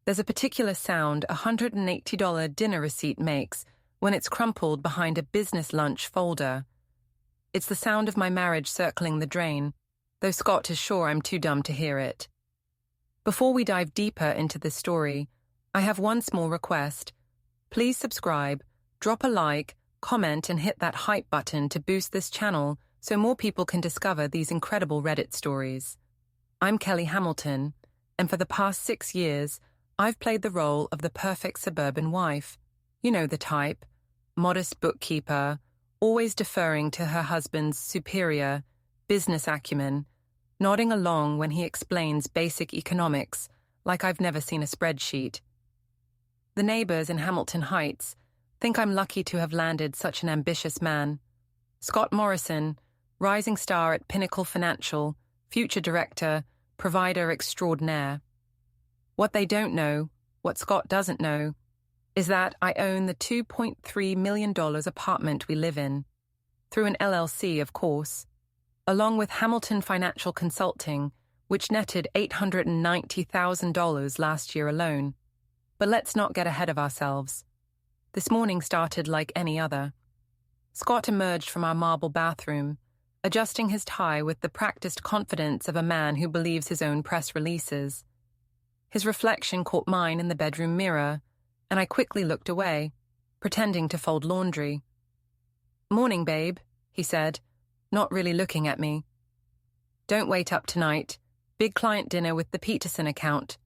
There's a particular sound a $180 dinner receipt makes when it's crumpled behind a business lunch folder. It's the sound of my marriage circling the drain, though Scott is sure I'm too dumb to hear it. Before we dive deeper into this story, I have one small request. Please subscribe, drop a like, comment, and hit that hype button to boost this channel so more people can discover these incredible Reddit stories. I'm Kelly Hamilton, and for the past 6 years, I've played the role of the perfect suburban wife. You know the type. Modest bookkeeper, always deferring to her husband's superior business acumen, nodding along when he explains basic economics like I've never seen a spreadsheet. The neighbors in Hamilton Heights think I'm lucky to have landed such an ambitious man. Scott Morrison, rising star at Pinnacle Financial, future director, provider extraordinaire. What they don't know, what Scott doesn't know, is that I own the $2.3 million apartment we live in, through an LLC, of course, along with Hamilton Financial Consulting, which netted $890,000 last year alone. But let's not get ahead of ourselves. This morning started like any other. Scott emerged from our marble bathroom, adjusting his tie with the practiced confidence of a man who believes his own press releases. His reflection caught mine in the bedroom mirror, and I quickly looked away, pretending to fold laundry. "Morning, babe," he said, not really looking at me. "Don't wait up tonight. Big client dinner with the Peterson account."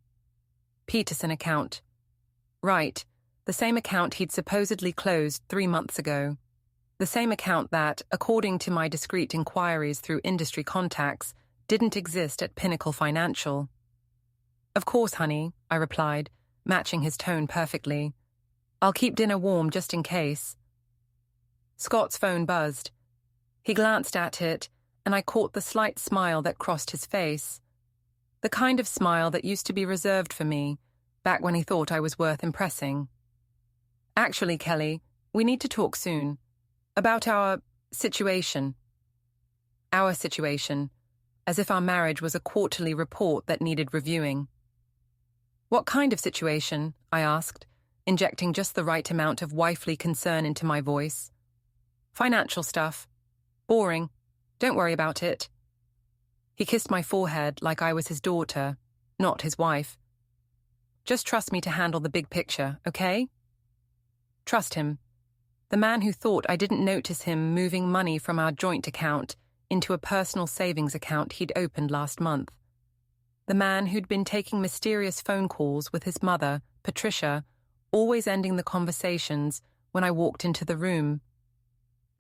Peterson account. Right, the same account he'd supposedly closed 3 months ago. The same account that, according to my discreet inquiries through industry contacts, didn't exist at Pinnacle Financial. "Of course, honey," I replied, matching his tone perfectly. "I'll keep dinner warm just in case." Scott's phone buzzed. He glanced at it, and I caught the slight smile that crossed his face. The kind of smile that used to be reserved for me, back when he thought I was worth impressing. "Actually, Kelly, we need to talk soon. About our situation." Our situation, as if our marriage was a quarterly report that needed reviewing. "What kind of situation?" I asked, injecting just the right amount of wifely concern into my voice. "Financial stuff. Boring. Don't worry about it." He kissed my forehead like I was his daughter, not his wife. "Just trust me to handle the big picture, okay?" Trust him. The man who thought I didn't notice him moving money from our joint account into a personal savings account he'd opened last month. The man who'd been taking mysterious phone calls with his mother, Patricia, always ending the conversations when I walked into the room.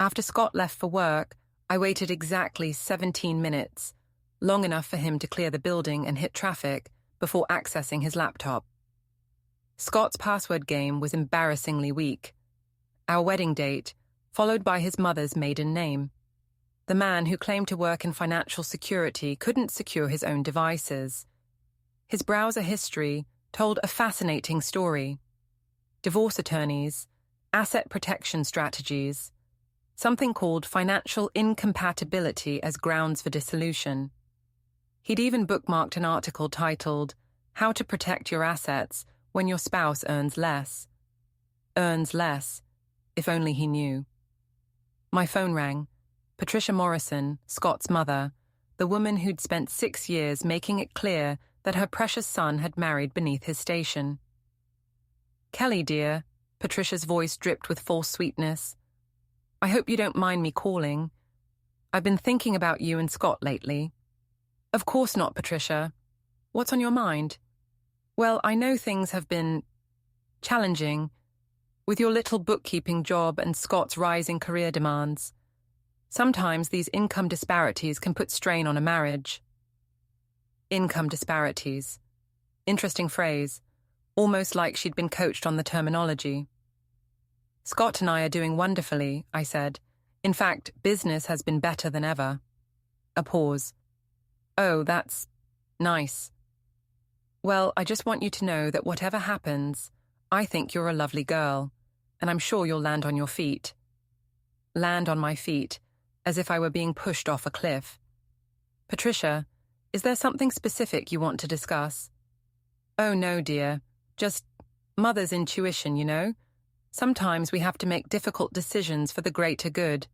After Scott left for work, I waited exactly 17 minutes, long enough for him to clear the building and hit traffic before accessing his laptop. Scott's password game was embarrassingly weak. Our wedding date, followed by his mother's maiden name. The man who claimed to work in financial security couldn't secure his own devices. His browser history told a fascinating story. Divorce attorneys, asset protection strategies, something called financial incompatibility as grounds for dissolution. He'd even bookmarked an article titled, "How to Protect Your Assets When Your Spouse Earns Less." Earns less, if only he knew. My phone rang. Patricia Morrison, Scott's mother, the woman who'd spent 6 years making it clear that her precious son had married beneath his station. "Kelly, dear," Patricia's voice dripped with false sweetness. "I hope you don't mind me calling. I've been thinking about you and Scott lately." "Of course not, Patricia. What's on your mind?" "Well, I know things have been challenging, with your little bookkeeping job and Scott's rising career demands. Sometimes these income disparities can put strain on a marriage." Income disparities. Interesting phrase, almost like she'd been coached on the terminology. "Scott and I are doing wonderfully," I said. "In fact, business has been better than ever." A pause. "Oh, that's nice. Well, I just want you to know that whatever happens, I think you're a lovely girl, and I'm sure you'll land on your feet." Land on my feet, as if I were being pushed off a cliff. "Patricia, is there something specific you want to discuss?" "Oh no, dear. Just mother's intuition, you know? Sometimes we have to make difficult decisions for the greater good.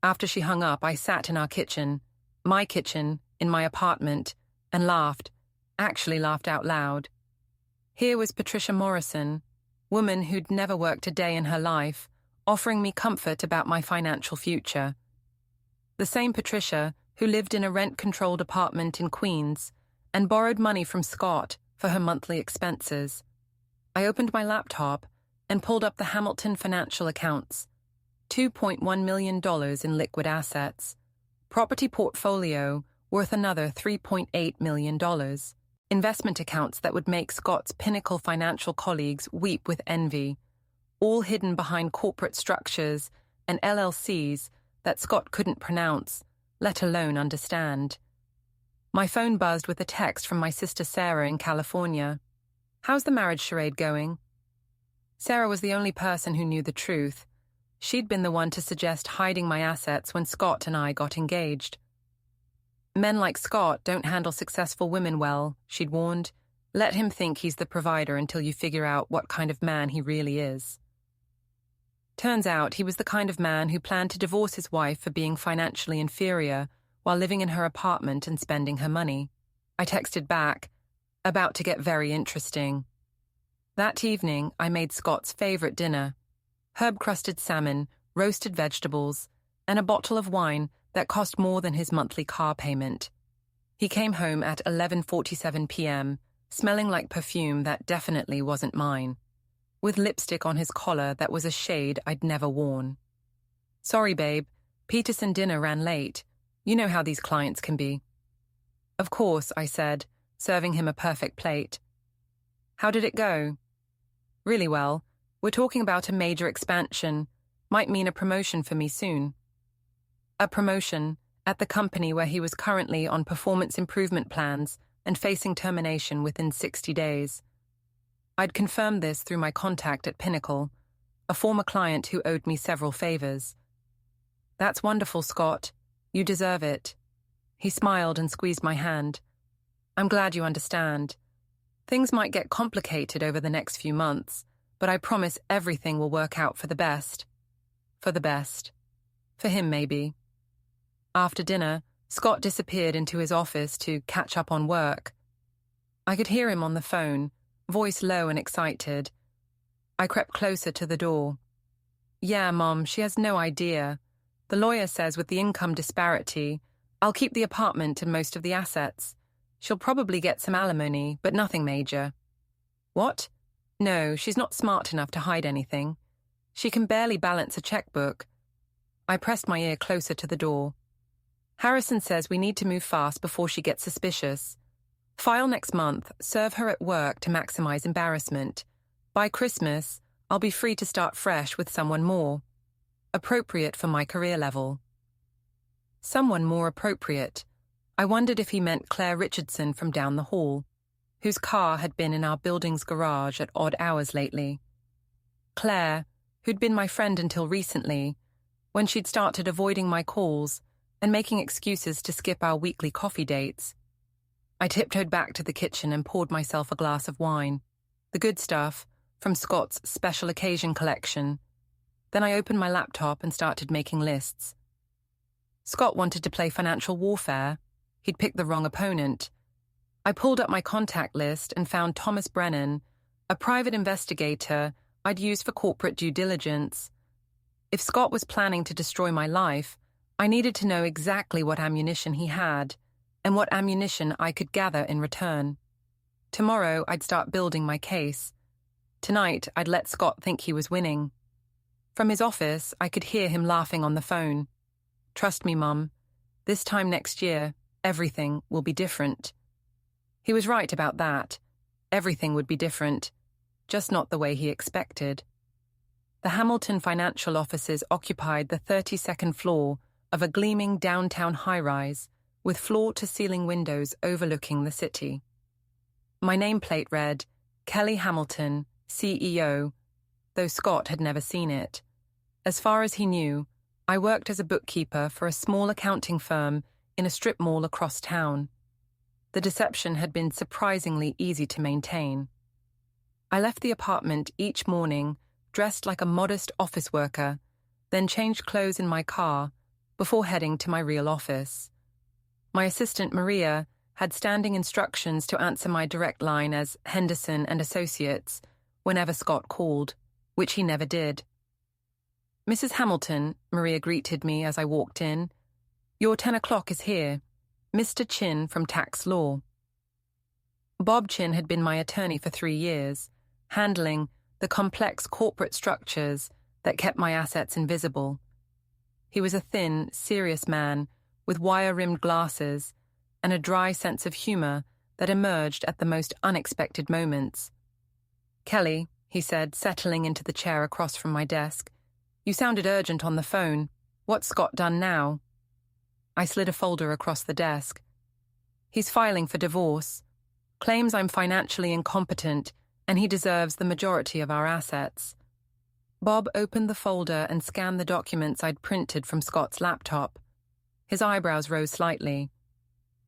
After she hung up, I sat in our kitchen, my kitchen, in my apartment, and laughed, actually laughed out loud. Here was Patricia Morrison, woman who'd never worked a day in her life, offering me comfort about my financial future. The same Patricia who lived in a rent-controlled apartment in Queens and borrowed money from Scott for her monthly expenses. I opened my laptop and pulled up the Hamilton financial accounts. $2.1 million in liquid assets. Property portfolio worth another $3.8 million. Investment accounts that would make Scott's pinnacle financial colleagues weep with envy, all hidden behind corporate structures and LLCs that Scott couldn't pronounce, let alone understand. My phone buzzed with a text from my sister Sarah in California. "How's the marriage charade going?" Sarah was the only person who knew the truth. She'd been the one to suggest hiding my assets when Scott and I got engaged. "Men like Scott don't handle successful women well," she'd warned. "Let him think he's the provider until you figure out what kind of man he really is." Turns out he was the kind of man who planned to divorce his wife for being financially inferior while living in her apartment and spending her money. I texted back, "About to get very interesting." That evening, I made Scott's favorite dinner: herb-crusted salmon, roasted vegetables, and a bottle of wine that cost more than his monthly car payment. He came home at 11:47 p.m., smelling like perfume that definitely wasn't mine, with lipstick on his collar that was a shade I'd never worn. "Sorry, babe, Peterson dinner ran late. You know how these clients can be." "Of course," I said, serving him a perfect plate. "How did it go?" "Really well. We're talking about a major expansion. Might mean a promotion for me soon." A promotion at the company where he was currently on performance improvement plans and facing termination within 60 days. I'd confirmed this through my contact at Pinnacle, a former client who owed me several favors. "That's wonderful, Scott. You deserve it." He smiled and squeezed my hand. "I'm glad you understand. Things might get complicated over the next few months, but I promise everything will work out for the best. For the best. For him, maybe." After dinner, Scott disappeared into his office to catch up on work. I could hear him on the phone, voice low and excited. I crept closer to the door. "Yeah, Mom, she has no idea. The lawyer says with the income disparity, I'll keep the apartment and most of the assets. She'll probably get some alimony, but nothing major." "What?" "No, she's not smart enough to hide anything. She can barely balance a checkbook." I pressed my ear closer to the door. "Harrison says we need to move fast before she gets suspicious. File next month, serve her at work to maximize embarrassment. By Christmas, I'll be free to start fresh with someone more appropriate for my career level." Someone more appropriate. I wondered if he meant Claire Richardson from down the hall, whose car had been in our building's garage at odd hours lately. Claire, who'd been my friend until recently, when she'd started avoiding my calls and making excuses to skip our weekly coffee dates. I tiptoed back to the kitchen and poured myself a glass of wine, the good stuff from Scott's special occasion collection. Then I opened my laptop and started making lists. Scott wanted to play financial warfare. He'd picked the wrong opponent. I pulled up my contact list and found Thomas Brennan, a private investigator I'd used for corporate due diligence. If Scott was planning to destroy my life, I needed to know exactly what ammunition he had and what ammunition I could gather in return. Tomorrow, I'd start building my case. Tonight, I'd let Scott think he was winning. From his office, I could hear him laughing on the phone. "Trust me, Mum. This time next year, everything will be different." He was right about that. Everything would be different, just not the way he expected. The Hamilton financial offices occupied the 32nd floor of a gleaming downtown high-rise with floor-to-ceiling windows overlooking the city. My nameplate read, Kelly Hamilton, CEO, though Scott had never seen it. As far as he knew, I worked as a bookkeeper for a small accounting firm in a strip mall across town. The deception had been surprisingly easy to maintain. I left the apartment each morning, dressed like a modest office worker, then changed clothes in my car before heading to my real office. My assistant, Maria, had standing instructions to answer my direct line as Henderson and Associates whenever Scott called, which he never did. "Mrs. Hamilton," Maria greeted me as I walked in. "Your 10 o'clock is here. Mr. Chin from Tax Law." Bob Chin had been my attorney for 3 years, handling the complex corporate structures that kept my assets invisible. He was a thin, serious man with wire-rimmed glasses and a dry sense of humor that emerged at the most unexpected moments. "Kelly," he said, settling into the chair across from my desk, "you sounded urgent on the phone. What's Scott done now?" I slid a folder across the desk. "He's filing for divorce. Claims I'm financially incompetent and he deserves the majority of our assets." Bob opened the folder and scanned the documents I'd printed from Scott's laptop. His eyebrows rose slightly.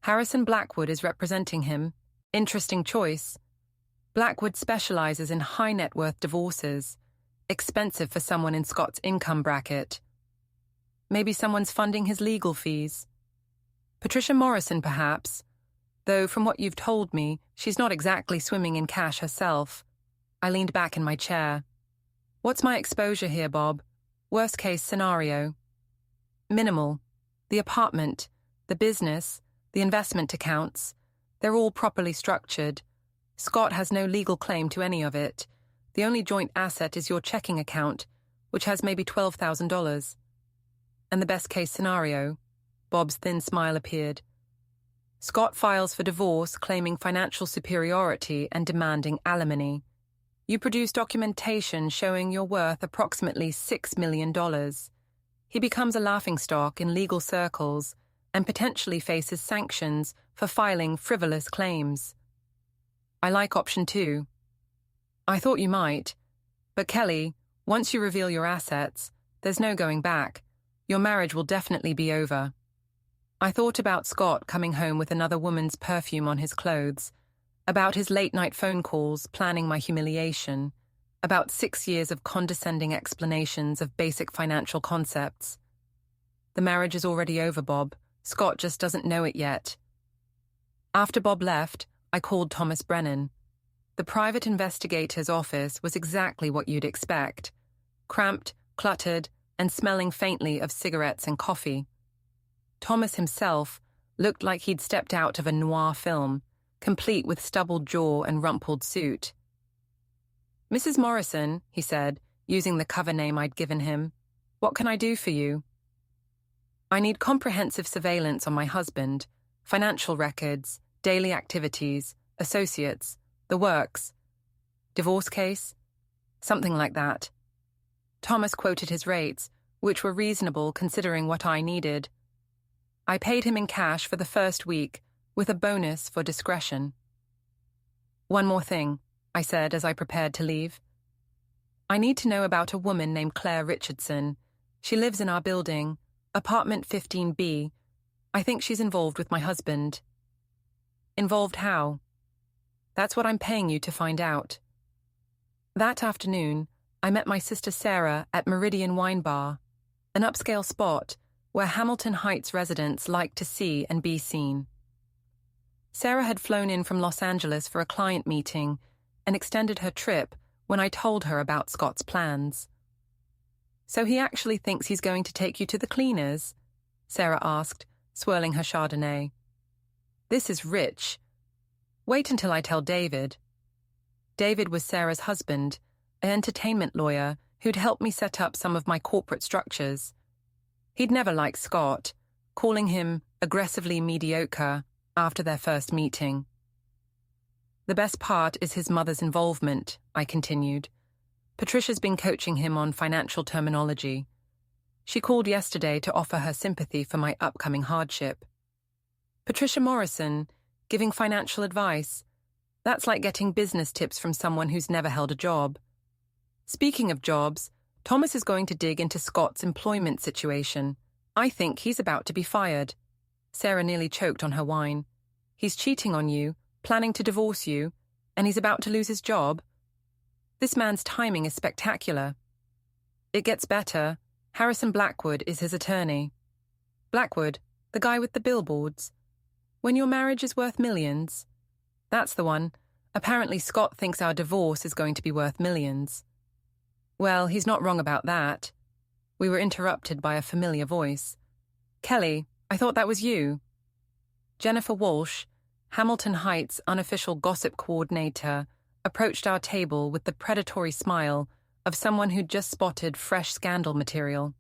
"Harrison Blackwood is representing him. Interesting choice. Blackwood specializes in high-net-worth divorces. Expensive for someone in Scott's income bracket. Maybe someone's funding his legal fees. Patricia Morrison, perhaps. Though from what you've told me, she's not exactly swimming in cash herself." I leaned back in my chair. "What's my exposure here, Bob? Worst-case scenario." "Minimal. The apartment, the business, the investment accounts, they're all properly structured. Scott has no legal claim to any of it. The only joint asset is your checking account, which has maybe $12,000. And the best-case scenario," Bob's thin smile appeared. "Scott files for divorce, claiming financial superiority and demanding alimony. You produce documentation showing you're worth approximately $6 million. He becomes a laughingstock in legal circles and potentially faces sanctions for filing frivolous claims." "I like option 2. "I thought you might. But Kelly, once you reveal your assets, there's no going back. Your marriage will definitely be over." I thought about Scott coming home with another woman's perfume on his clothes, about his late-night phone calls planning my humiliation, about 6 years of condescending explanations of basic financial concepts. The marriage is already over, Bob. Scott just doesn't know it yet. After Bob left, I called Thomas Brennan. The private investigator's office was exactly what you'd expect. Cramped, cluttered, and smelling faintly of cigarettes and coffee. Thomas himself looked like he'd stepped out of a noir film, complete with stubbled jaw and rumpled suit. "Mrs. Morrison," he said, using the cover name I'd given him, "what can I do for you?" "I need comprehensive surveillance on my husband, financial records, daily activities, associates, the works. Divorce case? Something like that." Thomas quoted his rates, which were reasonable considering what I needed. I paid him in cash for the first week, with a bonus for discretion. "One more thing," I said as I prepared to leave. "I need to know about a woman named Claire Richardson. She lives in our building, apartment 15B. I think she's involved with my husband." "Involved how?" "That's what I'm paying you to find out." That afternoon, I met my sister Sarah at Meridian Wine Bar, an upscale spot where Hamilton Heights residents like to see and be seen. Sarah had flown in from Los Angeles for a client meeting and extended her trip when I told her about Scott's plans. "So he actually thinks he's going to take you to the cleaners?" Sarah asked, swirling her Chardonnay. "This is rich. Wait until I tell David." David was Sarah's husband, an entertainment lawyer who'd helped me set up some of my corporate structures. He'd never liked Scott, calling him aggressively mediocre after their first meeting. "The best part is his mother's involvement," I continued. "Patricia's been coaching him on financial terminology. She called yesterday to offer her sympathy for my upcoming hardship." "Patricia Morrison, giving financial advice. That's like getting business tips from someone who's never held a job. Speaking of jobs, Thomas is going to dig into Scott's employment situation. I think he's about to be fired." Sarah nearly choked on her wine. "He's cheating on you, planning to divorce you, and he's about to lose his job." This man's timing is spectacular. It gets better. Harrison Blackwood is his attorney. Blackwood, the guy with the billboards. When your marriage is worth millions. That's the one. Apparently Scott thinks our divorce is going to be worth millions. Well, he's not wrong about that. We were interrupted by a familiar voice. Kelly, I thought that was you. Jennifer Walsh, Hamilton Heights' unofficial gossip coordinator, approached our table with the predatory smile of someone who'd just spotted fresh scandal material.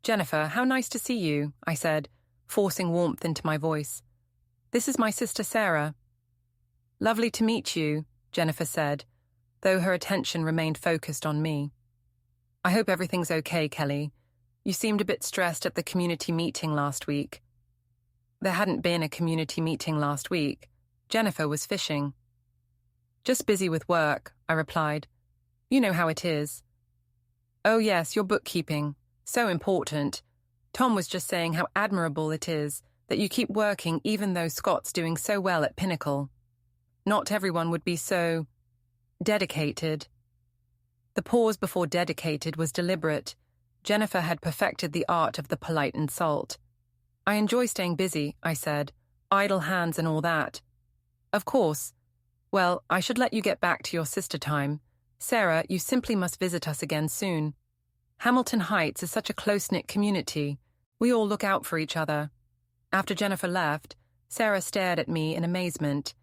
Jennifer, how nice to see you, I said, forcing warmth into my voice. This is my sister Sarah. Lovely to meet you, Jennifer said, though her attention remained focused on me. I hope everything's okay, Kelly. You seemed a bit stressed at the community meeting last week. There hadn't been a community meeting last week. Jennifer was fishing. Just busy with work, I replied. You know how it is. Oh yes, your bookkeeping. So important. Tom was just saying how admirable it is that you keep working even though Scott's doing so well at Pinnacle. Not everyone would be so dedicated. The pause before dedicated was deliberate. Jennifer had perfected the art of the polite insult. I enjoy staying busy, I said. Idle hands and all that. Of course. Well, I should let you get back to your sister time. Sarah, you simply must visit us again soon. Hamilton Heights is such a close-knit community. We all look out for each other. After Jennifer left, Sarah stared at me in amazement.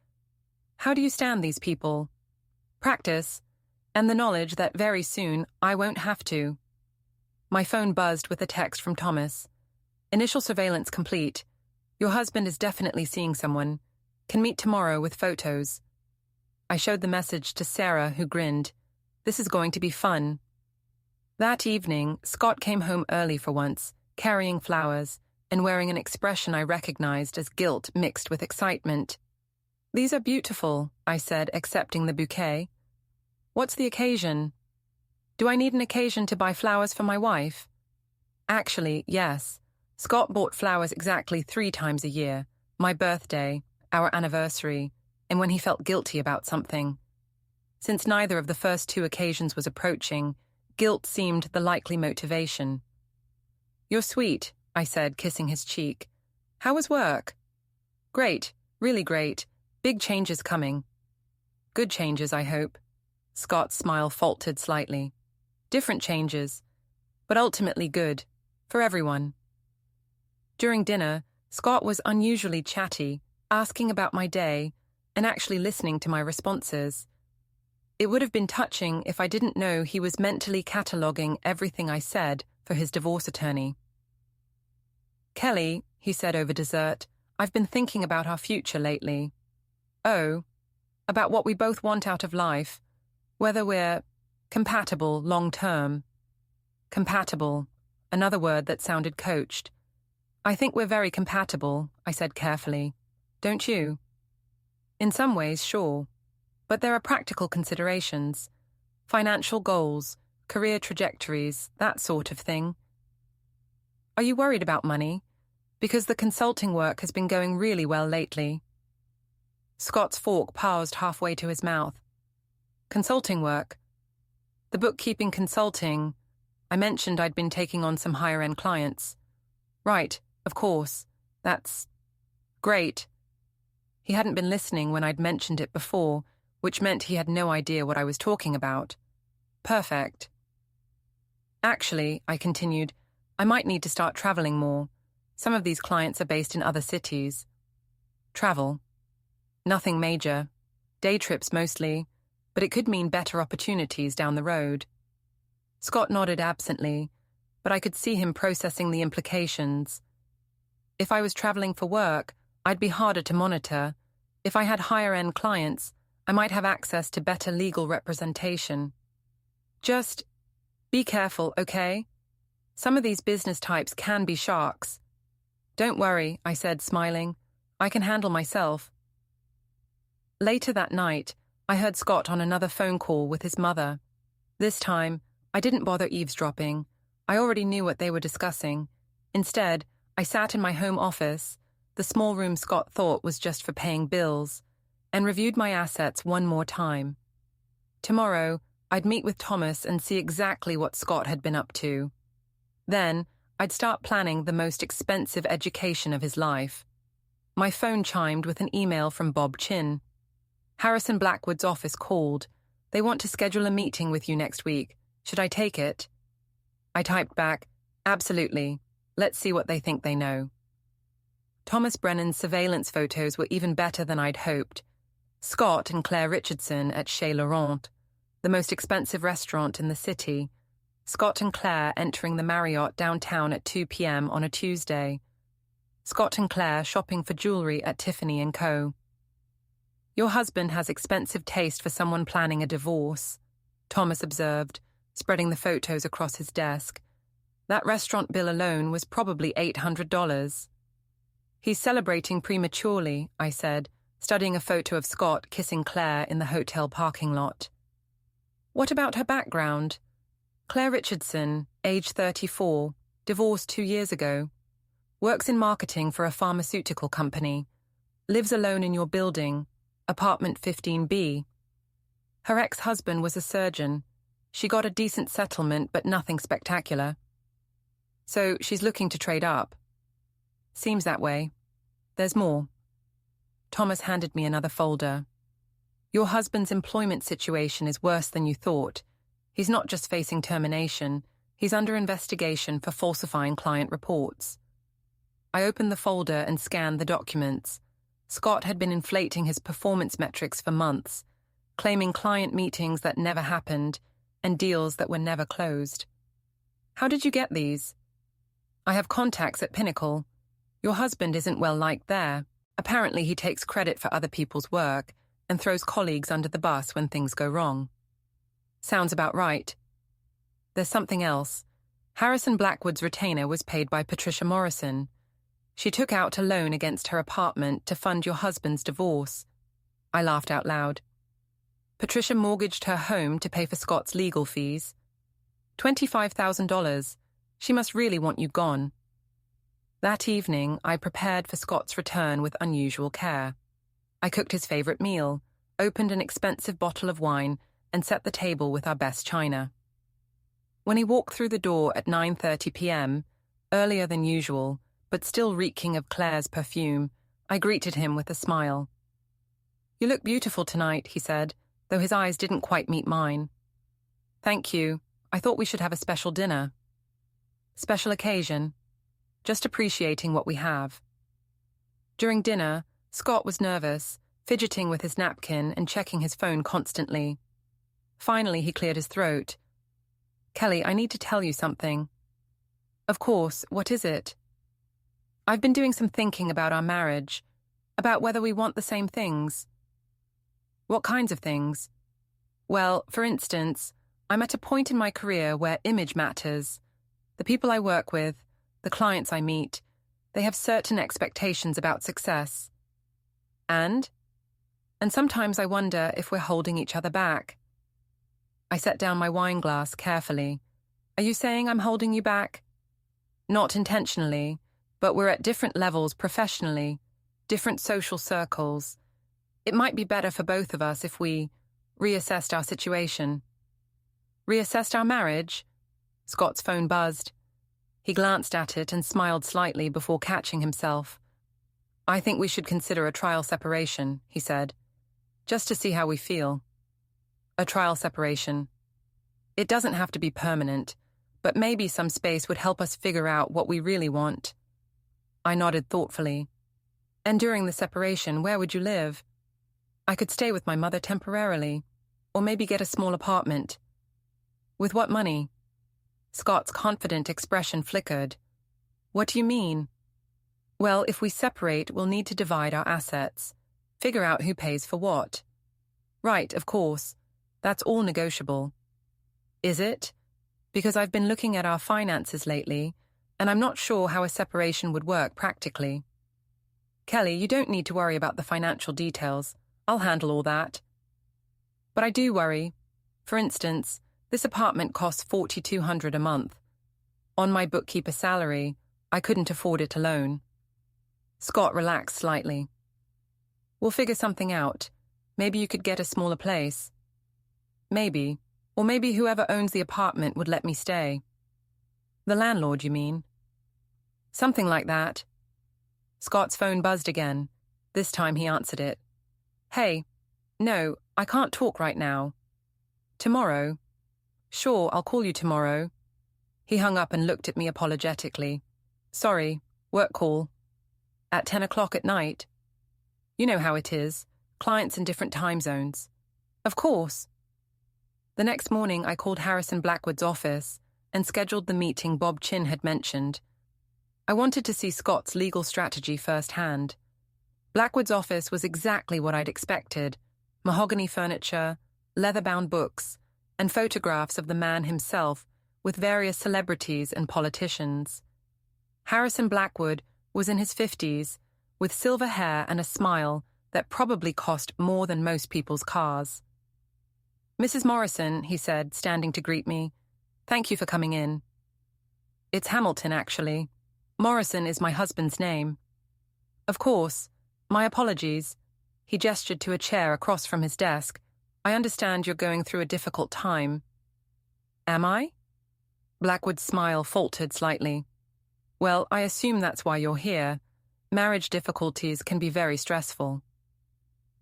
How do you stand these people? Practice, and the knowledge that very soon I won't have to. My phone buzzed with a text from Thomas. Initial surveillance complete. Your husband is definitely seeing someone. Can meet tomorrow with photos. I showed the message to Sarah, who grinned. This is going to be fun. That evening, Scott came home early for once, carrying flowers and wearing an expression I recognized as guilt mixed with excitement. These are beautiful, I said, accepting the bouquet. What's the occasion? Do I need an occasion to buy flowers for my wife? Actually, yes. Scott bought flowers exactly 3 times a year. My birthday, our anniversary, and when he felt guilty about something. Since neither of the first 2 occasions was approaching, guilt seemed the likely motivation. You're sweet, I said, kissing his cheek. How was work? Great, really great. Big changes coming. Good changes, I hope. Scott's smile faltered slightly. Different changes, but ultimately good, for everyone. During dinner, Scott was unusually chatty, asking about my day, and actually listening to my responses. It would have been touching if I didn't know he was mentally cataloguing everything I said for his divorce attorney. Kelly, he said over dessert, I've been thinking about our future lately. Oh, about what we both want out of life, whether we're compatible long-term. Compatible, another word that sounded coached. I think we're very compatible, I said carefully. Don't you? In some ways, sure. But there are practical considerations. Financial goals, career trajectories, that sort of thing. Are you worried about money? Because the consulting work has been going really well lately. Scott's fork paused halfway to his mouth. Consulting work. The bookkeeping consulting. I mentioned I'd been taking on some higher-end clients. Right, of course. That's great. He hadn't been listening when I'd mentioned it before, which meant he had no idea what I was talking about. Perfect. Actually, I continued, I might need to start traveling more. Some of these clients are based in other cities. Travel. Nothing major. Day trips mostly, but it could mean better opportunities down the road. Scott nodded absently, but I could see him processing the implications. If I was traveling for work, I'd be harder to monitor. If I had higher-end clients, I might have access to better legal representation. Just be careful, okay? Some of these business types can be sharks. Don't worry, I said, smiling. I can handle myself. Later that night, I heard Scott on another phone call with his mother. This time, I didn't bother eavesdropping. I already knew what they were discussing. Instead, I sat in my home office, the small room Scott thought was just for paying bills, and reviewed my assets one more time. Tomorrow, I'd meet with Thomas and see exactly what Scott had been up to. Then, I'd start planning the most expensive education of his life. My phone chimed with an email from Bob Chin. Harrison Blackwood's office called. They want to schedule a meeting with you next week. Should I take it? I typed back, absolutely. Let's see what they think they know. Thomas Brennan's surveillance photos were even better than I'd hoped. Scott and Claire Richardson at Chez Laurent, the most expensive restaurant in the city. Scott and Claire entering the Marriott downtown at 2 p.m. on a Tuesday. Scott and Claire shopping for jewelry at Tiffany & Co. Your husband has expensive taste for someone planning a divorce, Thomas observed, spreading the photos across his desk. That restaurant bill alone was probably $800. He's celebrating prematurely, I said, studying a photo of Scott kissing Claire in the hotel parking lot. What about her background? Claire Richardson, age 34, divorced 2 years ago. Works in marketing for a pharmaceutical company. Lives alone in your building, apartment 15B. Her ex-husband was a surgeon. She got a decent settlement, but nothing spectacular. So she's looking to trade up. Seems that way. There's more. Thomas handed me another folder. Your husband's employment situation is worse than you thought. He's not just facing termination, he's under investigation for falsifying client reports. I opened the folder and scanned the documents. Scott had been inflating his performance metrics for months, claiming client meetings that never happened and deals that were never closed. How did you get these? I have contacts at Pinnacle. Your husband isn't well liked there. Apparently he takes credit for other people's work and throws colleagues under the bus when things go wrong. Sounds about right. There's something else. Harrison Blackwood's retainer was paid by Patricia Morrison. She took out a loan against her apartment to fund your husband's divorce. I laughed out loud. Patricia mortgaged her home to pay for Scott's legal fees. $25,000. She must really want you gone. That evening, I prepared for Scott's return with unusual care. I cooked his favorite meal, opened an expensive bottle of wine, and set the table with our best china. When he walked through the door at 9:30 p.m., earlier than usual, but still reeking of Claire's perfume, I greeted him with a smile. You look beautiful tonight, he said, though his eyes didn't quite meet mine. Thank you. I thought we should have a special dinner. Special occasion. Just appreciating what we have. During dinner, Scott was nervous, fidgeting with his napkin and checking his phone constantly. Finally, he cleared his throat. Kelly, I need to tell you something. Of course, what is it? I've been doing some thinking about our marriage, about whether we want the same things. What kinds of things? Well, for instance, I'm at a point in my career where image matters. The people I work with, the clients I meet, they have certain expectations about success. And sometimes I wonder if we're holding each other back. I set down my wine glass carefully. Are you saying I'm holding you back? Not intentionally, but we're at different levels professionally, different social circles. It might be better for both of us if we reassessed our situation. Reassessed our marriage? Scott's phone buzzed. He glanced at it and smiled slightly before catching himself. I think we should consider a trial separation, he said, just to see how we feel. A trial separation. It doesn't have to be permanent, but maybe some space would help us figure out what we really want. I nodded thoughtfully. And during the separation, where would you live? I could stay with my mother temporarily, or maybe get a small apartment. With what money? Scott's confident expression flickered. What do you mean? Well, if we separate, we'll need to divide our assets, figure out who pays for what. Right, of course. That's all negotiable. Is it? Because I've been looking at our finances lately, and I'm not sure how a separation would work practically. Kelly, you don't need to worry about the financial details. I'll handle all that. But I do worry. For instance, this apartment costs $4,200 a month. On my bookkeeper's salary, I couldn't afford it alone. Scott relaxed slightly. We'll figure something out. Maybe you could get a smaller place. Maybe. Or maybe whoever owns the apartment would let me stay. The landlord, you mean? Something like that. Scott's phone buzzed again. This time he answered it. Hey, no, I can't talk right now. Tomorrow? Sure, I'll call you tomorrow. He hung up and looked at me apologetically. Sorry, work call. At 10 o'clock at night? You know how it is, clients in different time zones. Of course. The next morning I called Harrison Blackwood's office and scheduled the meeting Bob Chin had mentioned. I wanted to see Scott's legal strategy firsthand. Blackwood's office was exactly what I'd expected: mahogany furniture, leather-bound books, and photographs of the man himself with various celebrities and politicians. Harrison Blackwood was in his 50s, with silver hair and a smile that probably cost more than most people's cars. Mrs. Morrison, he said, standing to greet me, thank you for coming in. It's Hamilton, actually. Morrison is my husband's name. Of course. My apologies. He gestured to a chair across from his desk. I understand you're going through a difficult time. Am I? Blackwood's smile faltered slightly. Well, I assume that's why you're here. Marriage difficulties can be very stressful.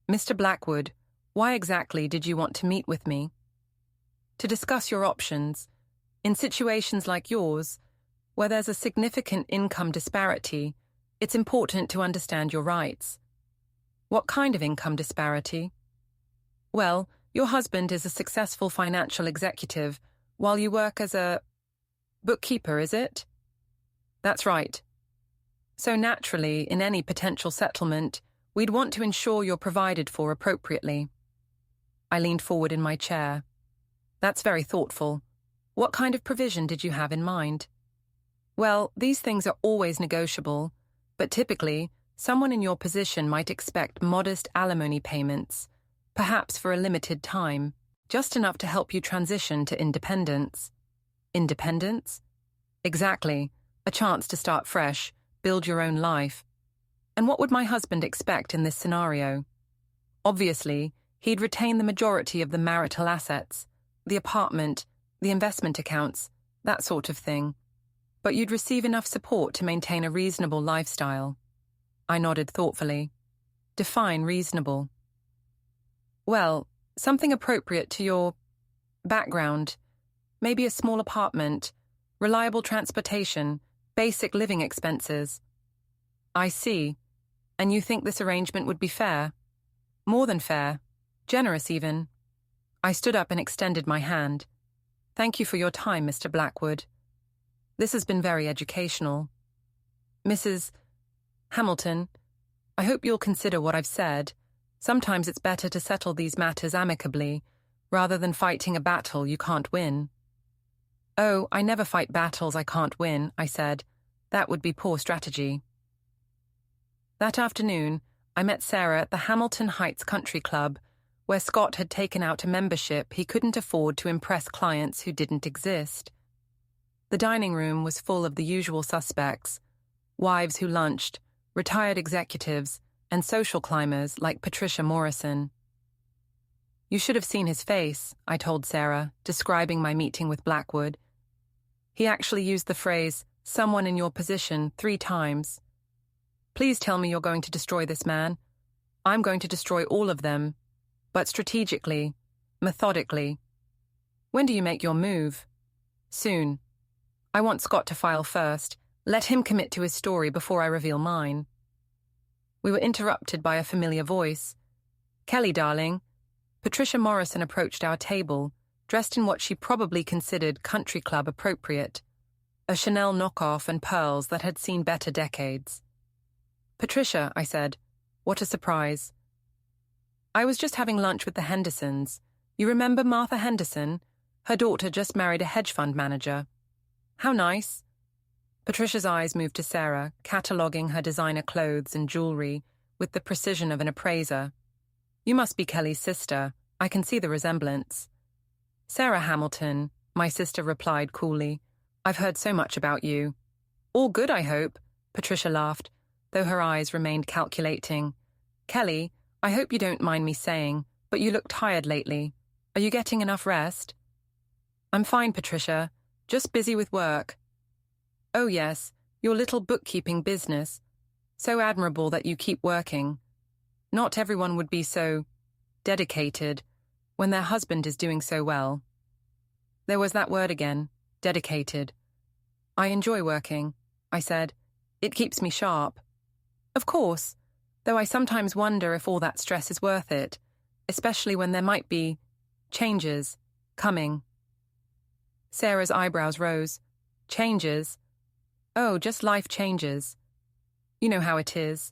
Mr. Blackwood, why exactly did you want to meet with me? To discuss your options. In situations like yours, where there's a significant income disparity, it's important to understand your rights. What kind of income disparity? Well, your husband is a successful financial executive while you work as a bookkeeper, is it? That's right. So naturally, in any potential settlement, we'd want to ensure you're provided for appropriately. I leaned forward in my chair. That's very thoughtful. What kind of provision did you have in mind? Well, these things are always negotiable, but typically, someone in your position might expect modest alimony payments, perhaps for a limited time, just enough to help you transition to independence. Independence? Exactly. A chance to start fresh, build your own life. And what would my husband expect in this scenario? Obviously, he'd retain the majority of the marital assets, the apartment, the investment accounts, that sort of thing. But you'd receive enough support to maintain a reasonable lifestyle. I nodded thoughtfully. Define reasonable. Well, something appropriate to your background. Maybe a small apartment, reliable transportation, basic living expenses. I see. And you think this arrangement would be fair? More than fair. Generous, even. I stood up and extended my hand. Thank you for your time, Mr. Blackwood. This has been very educational. Mrs. Hamilton, I hope you'll consider what I've said. Sometimes it's better to settle these matters amicably, rather than fighting a battle you can't win. Oh, I never fight battles I can't win, I said. That would be poor strategy. That afternoon, I met Sarah at the Hamilton Heights Country Club, where Scott had taken out a membership he couldn't afford to impress clients who didn't exist. The dining room was full of the usual suspects: wives who lunched, retired executives, and social climbers like Patricia Morrison. You should have seen his face, I told Sarah, describing my meeting with Blackwood. He actually used the phrase, someone in your position, 3 times. Please tell me you're going to destroy this man. I'm going to destroy all of them, but strategically, methodically. When do you make your move? Soon. I want Scott to file first. Let him commit to his story before I reveal mine. We were interrupted by a familiar voice. Kelly, darling. Patricia Morrison approached our table, dressed in what she probably considered country club appropriate, a Chanel knockoff and pearls that had seen better decades. Patricia, I said, what a surprise. I was just having lunch with the Hendersons. You remember Martha Henderson? Her daughter just married a hedge fund manager. How nice. Patricia's eyes moved to Sarah, cataloguing her designer clothes and jewelry with the precision of an appraiser. You must be Kelly's sister. I can see the resemblance. Sarah Hamilton, my sister replied coolly. I've heard so much about you. All good, I hope, Patricia laughed, though her eyes remained calculating. Kelly, I hope you don't mind me saying, but you look tired lately. Are you getting enough rest? I'm fine, Patricia. Just busy with work. Oh yes, your little bookkeeping business. So admirable that you keep working. Not everyone would be so dedicated when their husband is doing so well. There was that word again, dedicated. I enjoy working, I said. It keeps me sharp. Of course, though I sometimes wonder if all that stress is worth it, especially when there might be changes coming. Sarah's eyebrows rose. Changes? Oh, just life changes. You know how it is.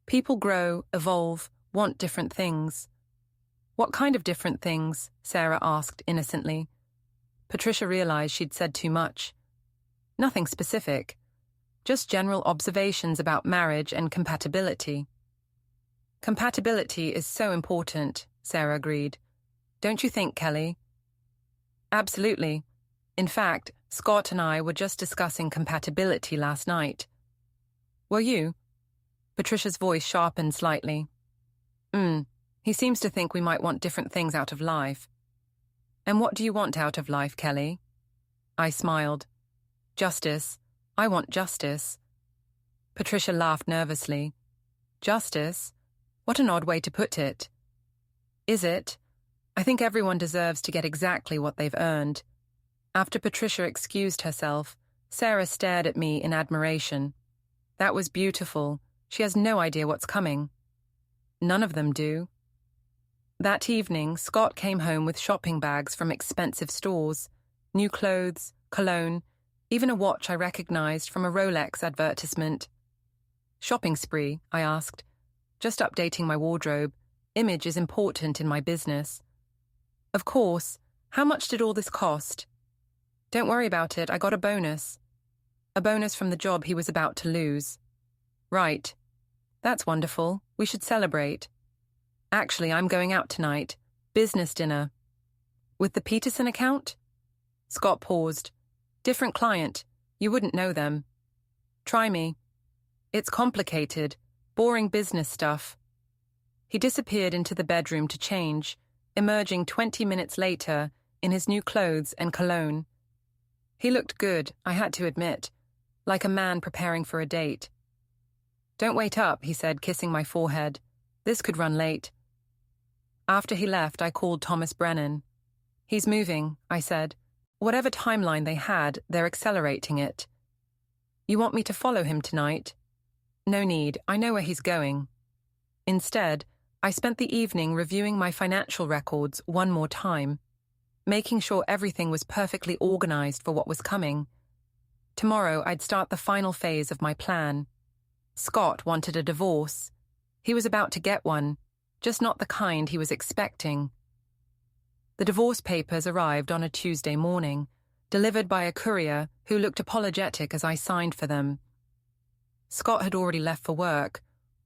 People grow, evolve, want different things. What kind of different things? Sarah asked innocently. Patricia realized she'd said too much. Nothing specific. Just general observations about marriage and compatibility. Compatibility is so important, Sarah agreed. Don't you think, Kelly? Absolutely. In fact, Scott and I were just discussing compatibility last night. Were you? Patricia's voice sharpened slightly. He seems to think we might want different things out of life. And what do you want out of life, Kelly? I smiled. Justice. I want justice. Patricia laughed nervously. Justice? What an odd way to put it. Is it? I think everyone deserves to get exactly what they've earned. After Patricia excused herself, Sarah stared at me in admiration. That was beautiful. She has no idea what's coming. None of them do. That evening, Scott came home with shopping bags from expensive stores, new clothes, cologne, even a watch I recognized from a Rolex advertisement. Shopping spree, I asked. Just updating my wardrobe. Image is important in my business. Of course. How much did all this cost? Don't worry about it, I got a bonus. A bonus from the job he was about to lose. Right. That's wonderful. We should celebrate. Actually, I'm going out tonight. Business dinner. With the Peterson account? Scott paused. Different client. You wouldn't know them. Try me. It's complicated. Boring business stuff. He disappeared into the bedroom to change, emerging 20 minutes later in his new clothes and cologne. He looked good, I had to admit, like a man preparing for a date. Don't wait up, he said, kissing my forehead. This could run late. After he left, I called Thomas Brennan. He's moving, I said. Whatever timeline they had, they're accelerating it. You want me to follow him tonight? No need, I know where he's going. Instead, I spent the evening reviewing my financial records one more time, making sure everything was perfectly organized for what was coming. Tomorrow, I'd start the final phase of my plan. Scott wanted a divorce. He was about to get one, just not the kind he was expecting. The divorce papers arrived on a Tuesday morning, delivered by a courier who looked apologetic as I signed for them. Scott had already left for work,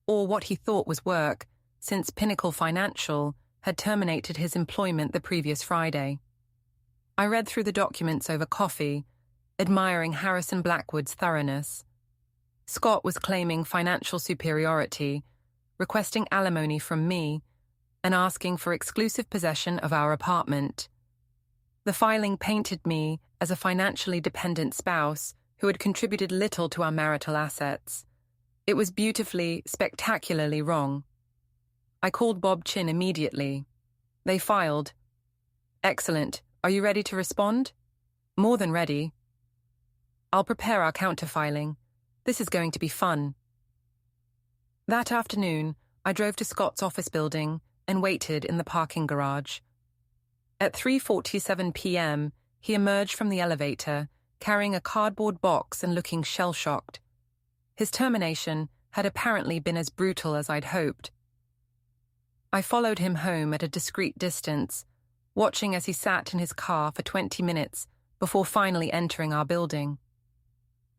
or what he thought was work, since Pinnacle Financial had terminated his employment the previous Friday. I read through the documents over coffee, admiring Harrison Blackwood's thoroughness. Scott was claiming financial superiority, requesting alimony from me, and asking for exclusive possession of our apartment. The filing painted me as a financially dependent spouse who had contributed little to our marital assets. It was beautifully, spectacularly wrong. I called Bob Chin immediately. They filed. Excellent. Are you ready to respond? More than ready. I'll prepare our counterfiling. This is going to be fun. That afternoon, I drove to Scott's office building and waited in the parking garage. At 3:47 p.m., he emerged from the elevator, carrying a cardboard box and looking shell-shocked. His termination had apparently been as brutal as I'd hoped. I followed him home at a discreet distance, watching as he sat in his car for 20 minutes before finally entering our building.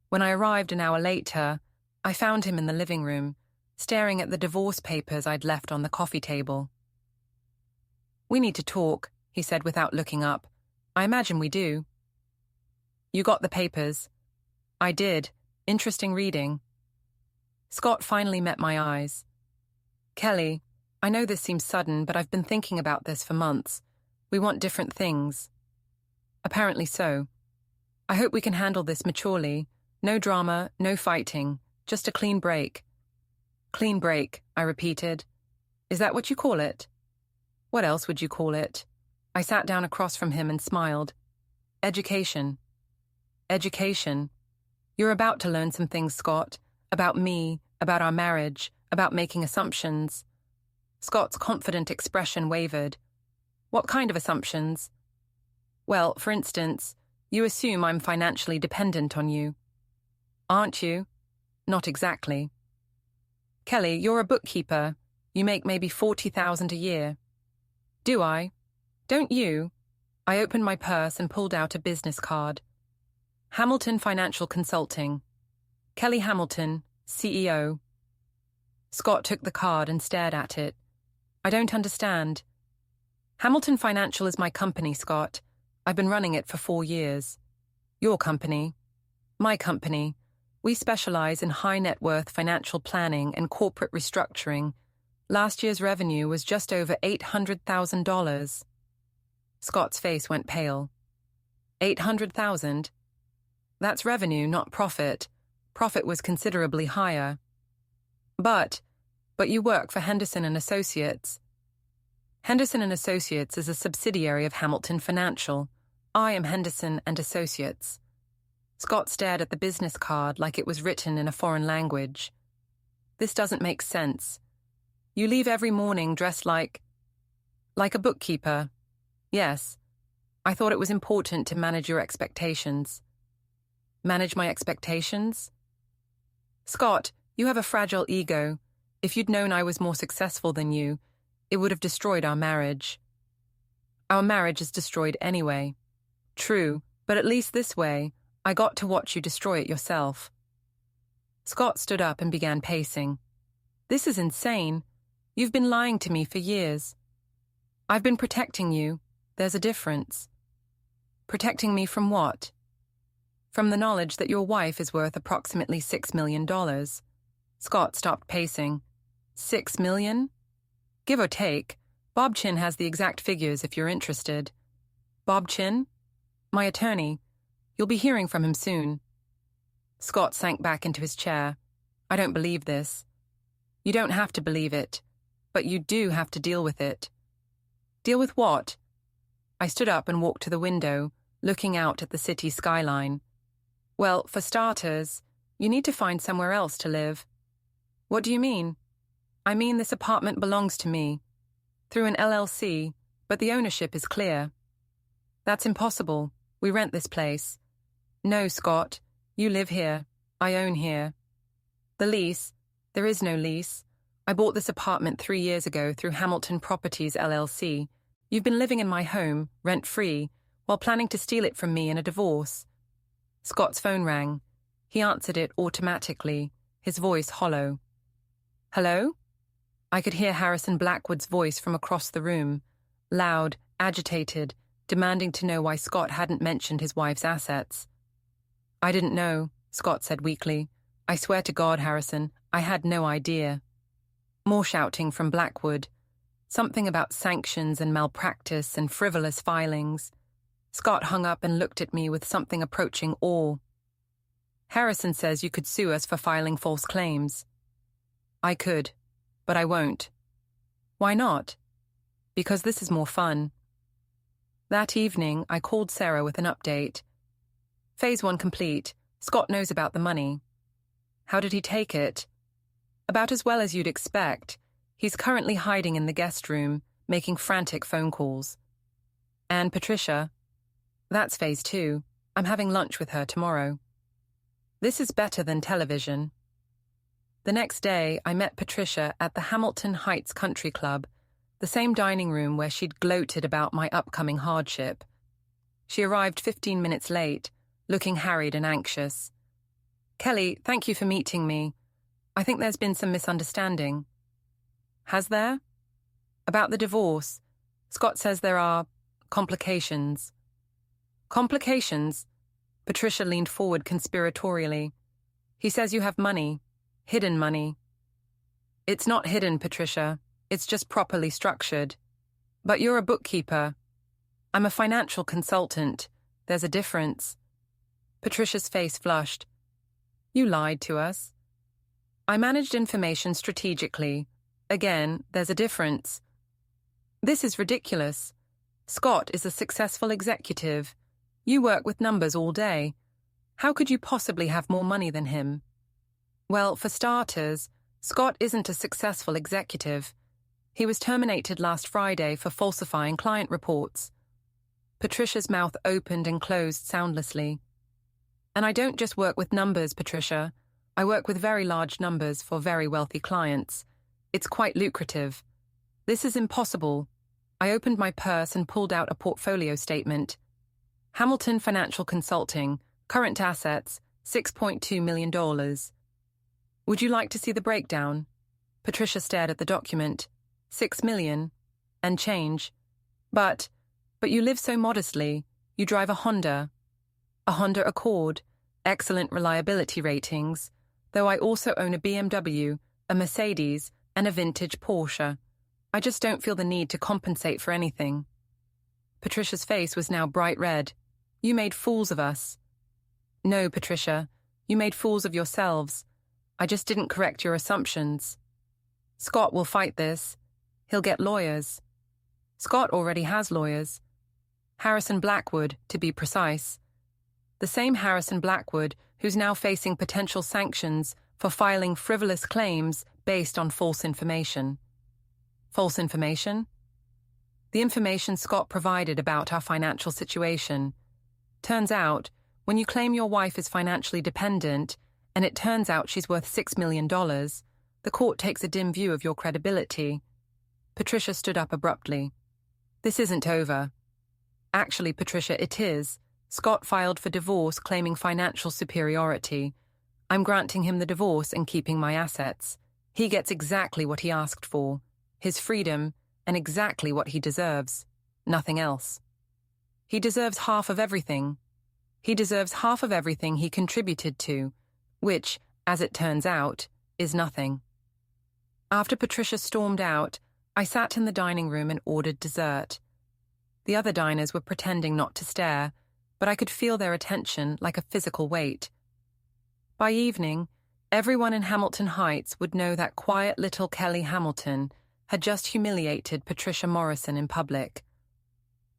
When I arrived an hour later, I found him in the living room, staring at the divorce papers I'd left on the coffee table. We need to talk, he said without looking up. I imagine we do. You got the papers. I did. Interesting reading. Scott finally met my eyes. Kelly, I know this seems sudden, but I've been thinking about this for months. We want different things. Apparently so. I hope we can handle this maturely. No drama, no fighting, just a clean break. Clean break, I repeated. Is that what you call it? What else would you call it? I sat down across from him and smiled. Education. Education. You're about to learn some things, Scott. About me, about our marriage, about making assumptions. Scott's confident expression wavered. What kind of assumptions? Well, for instance, you assume I'm financially dependent on you. Aren't you? Not exactly. Kelly, you're a bookkeeper. You make maybe $40,000 a year. Do I? Don't you? I opened my purse and pulled out a business card. Hamilton Financial Consulting. Kelly Hamilton, CEO. Scott took the card and stared at it. I don't understand. Hamilton Financial is my company, Scott. I've been running it for 4 years. Your company. My company. We specialize in high net worth financial planning and corporate restructuring. Last year's revenue was just over $800,000. Scott's face went pale. 800,000? That's revenue, not profit. Profit was considerably higher. But you work for Henderson and Associates. Henderson and Associates is a subsidiary of Hamilton Financial. I am Henderson and Associates. Scott stared at the business card like it was written in a foreign language. This doesn't make sense. You leave every morning dressed like a bookkeeper. Yes. I thought it was important to manage your expectations. Manage my expectations? Scott, you have a fragile ego. If you'd known I was more successful than you, it would have destroyed our marriage. Our marriage is destroyed anyway. True, but at least this way, I got to watch you destroy it yourself. Scott stood up and began pacing. This is insane. You've been lying to me for years. I've been protecting you. There's a difference. Protecting me from what? From the knowledge that your wife is worth approximately $6 million. Scott stopped pacing. $6 million? Give or take. Bob Chin has the exact figures if you're interested. Bob Chin? My attorney. You'll be hearing from him soon. Scott sank back into his chair. I don't believe this. You don't have to believe it, but you do have to deal with it. Deal with what? I stood up and walked to the window, looking out at the city skyline. Well, for starters, you need to find somewhere else to live. What do you mean? I mean this apartment belongs to me. Through an LLC, but the ownership is clear. That's impossible. We rent this place. No, Scott. You live here. I own here. The lease? There is no lease. I bought this apartment 3 years ago through Hamilton Properties LLC. You've been living in my home, rent-free, while planning to steal it from me in a divorce. Scott's phone rang. He answered it automatically, his voice hollow. Hello? I could hear Harrison Blackwood's voice from across the room, loud, agitated, demanding to know why Scott hadn't mentioned his wife's assets. I didn't know, Scott said weakly. I swear to God, Harrison, I had no idea. More shouting from Blackwood. Something about sanctions and malpractice and frivolous filings. Scott hung up and looked at me with something approaching awe. Harrison says you could sue us for filing false claims. I could, but I won't. Why not? Because this is more fun. That evening, I called Sarah with an update. Phase 1 complete. Scott knows about the money. How did he take it? About as well as you'd expect. He's currently hiding in the guest room, making frantic phone calls. And Patricia? That's Phase 2. I'm having lunch with her tomorrow. This is better than television. The next day, I met Patricia at the Hamilton Heights Country Club, the same dining room where she'd gloated about my upcoming hardship. She arrived 15 minutes late, looking harried and anxious. Kelly, thank you for meeting me. I think there's been some misunderstanding. Has there? About the divorce. Scott says there are complications. Complications? Patricia leaned forward conspiratorially. He says you have money. Hidden money. It's not hidden, Patricia. It's just properly structured. But you're a bookkeeper. I'm a financial consultant. there's a difference. Patricia's face flushed. You lied to us. I managed information strategically. Again, there's a difference. This is ridiculous. Scott is a successful executive. You work with numbers all day. How could you possibly have more money than him? Well, for starters, Scott isn't a successful executive. He was terminated last Friday for falsifying client reports. Patricia's mouth opened and closed soundlessly. And I don't just work with numbers, Patricia. I work with very large numbers for very wealthy clients. It's quite lucrative. This is impossible. I opened my purse and pulled out a portfolio statement. Hamilton Financial Consulting, current assets, $6.2 million. Would you like to see the breakdown? Patricia stared at the document. 6 million. And change. But you live so modestly. You drive a Honda Accord, excellent reliability ratings, though I also own a BMW, a Mercedes, and a vintage Porsche. I just don't feel the need to compensate for anything. Patricia's face was now bright red. You made fools of us. No, Patricia, you made fools of yourselves. I just didn't correct your assumptions. Scott will fight this. He'll get lawyers. Scott already has lawyers. Harrison Blackwood, to be precise. The same Harrison Blackwood who's now facing potential sanctions for filing frivolous claims based on false information. False information? The information Scott provided about our financial situation. Turns out, when you claim your wife is financially dependent, and it turns out she's worth $6 million, the court takes a dim view of your credibility. Patricia stood up abruptly. This isn't over. Actually, Patricia, it is. Scott filed for divorce claiming financial superiority. I'm granting him the divorce and keeping my assets. He gets exactly what he asked for. His freedom, and exactly what he deserves. Nothing else. He deserves half of everything. He deserves half of everything he contributed to, which, as it turns out, is nothing. After Patricia stormed out, I sat in the dining room and ordered dessert. The other diners were pretending not to stare, but I could feel their attention like a physical weight. By evening, everyone in Hamilton Heights would know that quiet little Kelly Hamilton had just humiliated Patricia Morrison in public.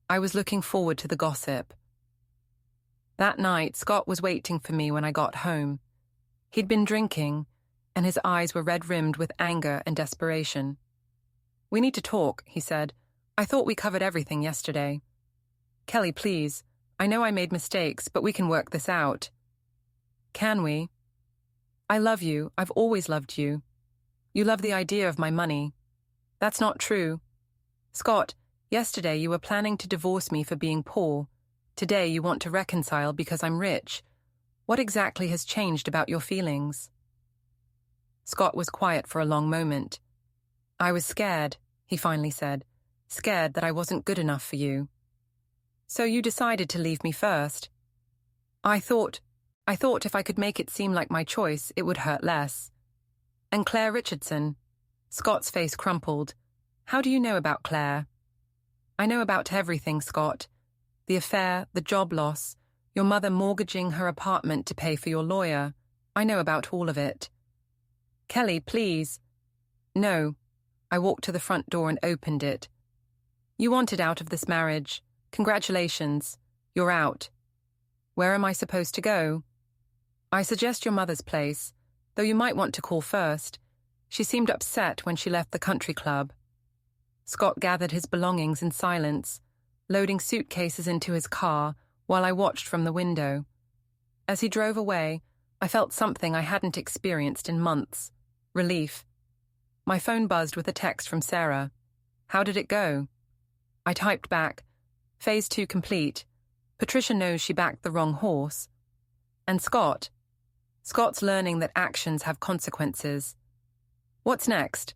I was looking forward to the gossip. That night, Scott was waiting for me when I got home. He'd been drinking, and his eyes were red-rimmed with anger and desperation. We need to talk, he said. I thought we covered everything yesterday. Kelly, please. I know I made mistakes, but we can work this out. Can we? I love you. I've always loved you. You love the idea of my money. That's not true. Scott, yesterday you were planning to divorce me for being poor. Today you want to reconcile because I'm rich. What exactly has changed about your feelings? Scott was quiet for a long moment. I was scared, he finally said. Scared that I wasn't good enough for you. So you decided to leave me first. I thought if I could make it seem like my choice, it would hurt less. And Claire Richardson? Scott's face crumpled. How do you know about Claire? I know about everything, Scott. The affair, the job loss, your mother mortgaging her apartment to pay for your lawyer. I know about all of it. Kelly, please. No. I walked to the front door and opened it. You wanted out of this marriage. Congratulations. You're out. Where am I supposed to go? I suggest your mother's place, though you might want to call first. She seemed upset when she left the country club. Scott gathered his belongings in silence, loading suitcases into his car while I watched from the window. As he drove away, I felt something I hadn't experienced in months. Relief. My phone buzzed with a text from Sarah. How did it go? I typed back, Phase 2 complete. Patricia knows she backed the wrong horse. And Scott? Scott's learning that actions have consequences. What's next?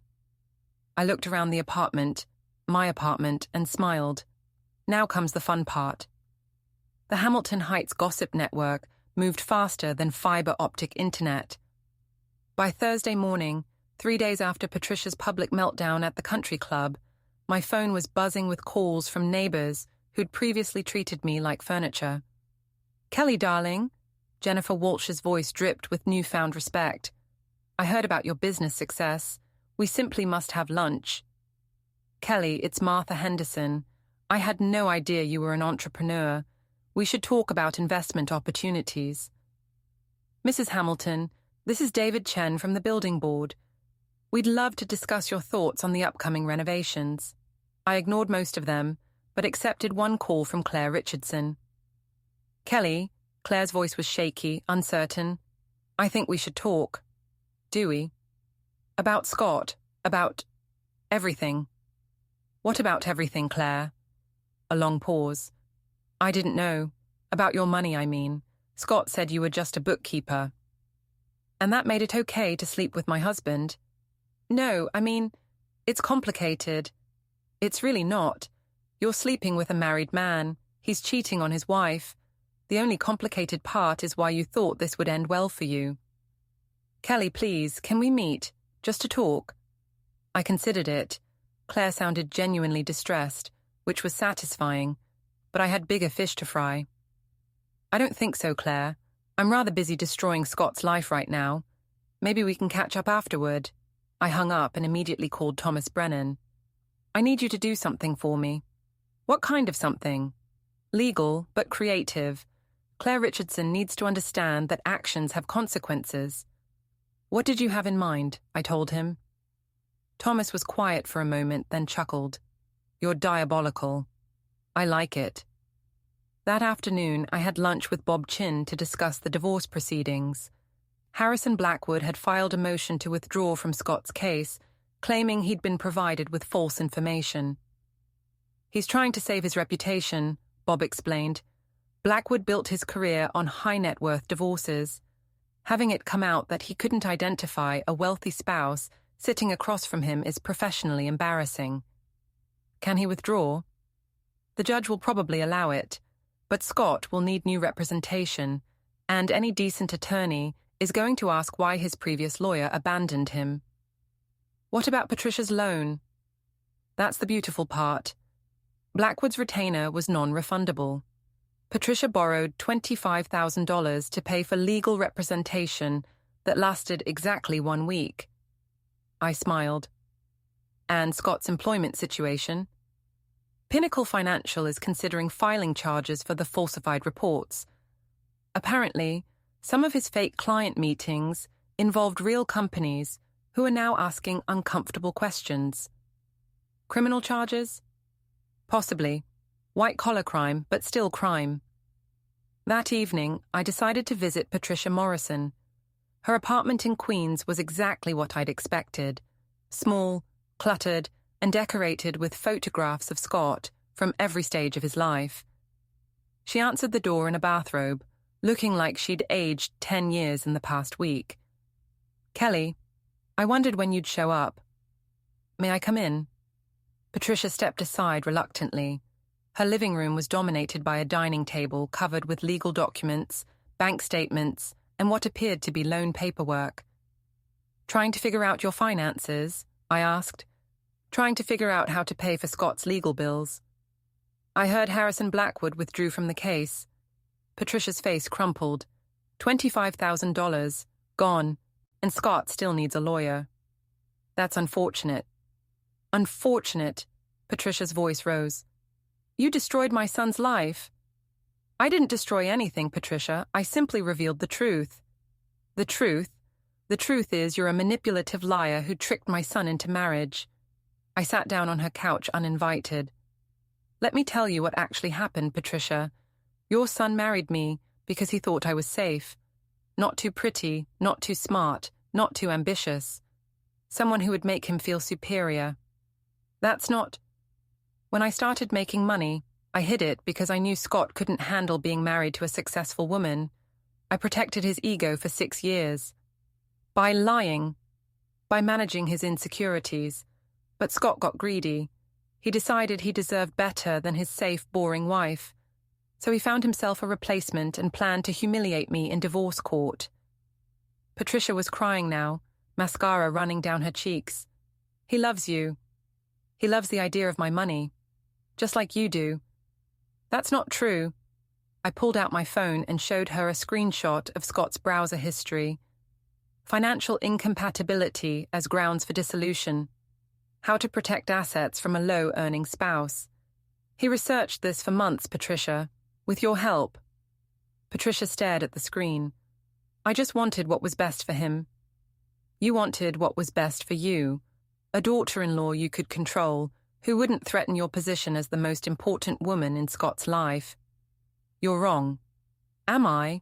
I looked around the apartment, my apartment, and smiled. Now comes the fun part. The Hamilton Heights gossip network moved faster than fiber optic internet. By Thursday morning, 3 days after Patricia's public meltdown at the country club, my phone was buzzing with calls from neighbors who'd previously treated me like furniture. Kelly, darling, Jennifer Walsh's voice dripped with newfound respect. I heard about your business success. We simply must have lunch. Kelly, it's Martha Henderson. I had no idea you were an entrepreneur. We should talk about investment opportunities. Mrs. Hamilton, this is David Chen from the building board. We'd love to discuss your thoughts on the upcoming renovations. I ignored most of them, but accepted one call from Claire Richardson. Kelly, Claire's voice was shaky, uncertain. I think we should talk. Do we? About Scott, about everything. What about everything, Claire? A long pause. I didn't know. About your money, I mean. Scott said you were just a bookkeeper. And that made it okay to sleep with my husband. No, I mean, it's complicated. It's really not. You're sleeping with a married man. He's cheating on his wife. The only complicated part is why you thought this would end well for you. Kelly, please, can we meet? Just to talk. I considered it. Claire sounded genuinely distressed, which was satisfying, but I had bigger fish to fry. I don't think so, Claire. I'm rather busy destroying Scott's life right now. Maybe we can catch up afterward. I hung up and immediately called Thomas Brennan. I need you to do something for me. What kind of something? Legal, but creative. Claire Richardson needs to understand that actions have consequences. What did you have in mind? I told him. Thomas was quiet for a moment, then chuckled. You're diabolical. I like it. That afternoon, I had lunch with Bob Chin to discuss the divorce proceedings. Harrison Blackwood had filed a motion to withdraw from Scott's case, claiming he'd been provided with false information. He's trying to save his reputation, Bob explained. Blackwood built his career on high-net-worth divorces. Having it come out that he couldn't identify a wealthy spouse sitting across from him is professionally embarrassing. Can he withdraw? The judge will probably allow it, but Scott will need new representation, and any decent attorney is going to ask why his previous lawyer abandoned him. What about Patricia's loan? That's the beautiful part. Blackwood's retainer was non-refundable. Patricia borrowed $25,000 to pay for legal representation that lasted exactly 1 week. I smiled. And Scott's employment situation? Pinnacle Financial is considering filing charges for the falsified reports. Apparently, some of his fake client meetings involved real companies who are now asking uncomfortable questions. Criminal charges? Possibly. White-collar crime, but still crime. That evening, I decided to visit Patricia Morrison. Her apartment in Queens was exactly what I'd expected. Small, cluttered, and decorated with photographs of Scott from every stage of his life. She answered the door in a bathrobe, looking like she'd aged 10 years in the past week. Kelly, I wondered when you'd show up. May I come in? Patricia stepped aside reluctantly. Her living room was dominated by a dining table covered with legal documents, bank statements, and what appeared to be loan paperwork. Trying to figure out your finances? I asked. Trying to figure out how to pay for Scott's legal bills. I heard Harrison Blackwood withdrew from the case. Patricia's face crumpled. $25,000, gone, and Scott still needs a lawyer. That's unfortunate. Unfortunate, Patricia's voice rose. You destroyed my son's life. I didn't destroy anything, Patricia. I simply revealed the truth. The truth? The truth is you're a manipulative liar who tricked my son into marriage. I sat down on her couch uninvited. Let me tell you what actually happened, Patricia. Your son married me because he thought I was safe. Not too pretty, not too smart, not too ambitious. Someone who would make him feel superior. That's not... When I started making money, I hid it because I knew Scott couldn't handle being married to a successful woman. I protected his ego for 6 years. By lying. By managing his insecurities. But Scott got greedy. He decided he deserved better than his safe, boring wife. So he found himself a replacement and planned to humiliate me in divorce court. Patricia was crying now, mascara running down her cheeks. He loves you. He loves the idea of my money. Just like you do. That's not true. I pulled out my phone and showed her a screenshot of Scott's browser history. Financial incompatibility as grounds for dissolution. How to protect assets from a low-earning spouse. He researched this for months, Patricia. With your help. Patricia stared at the screen. I just wanted what was best for him. You wanted what was best for you. A daughter-in-law you could control, who wouldn't threaten your position as the most important woman in Scott's life. You're wrong. Am I?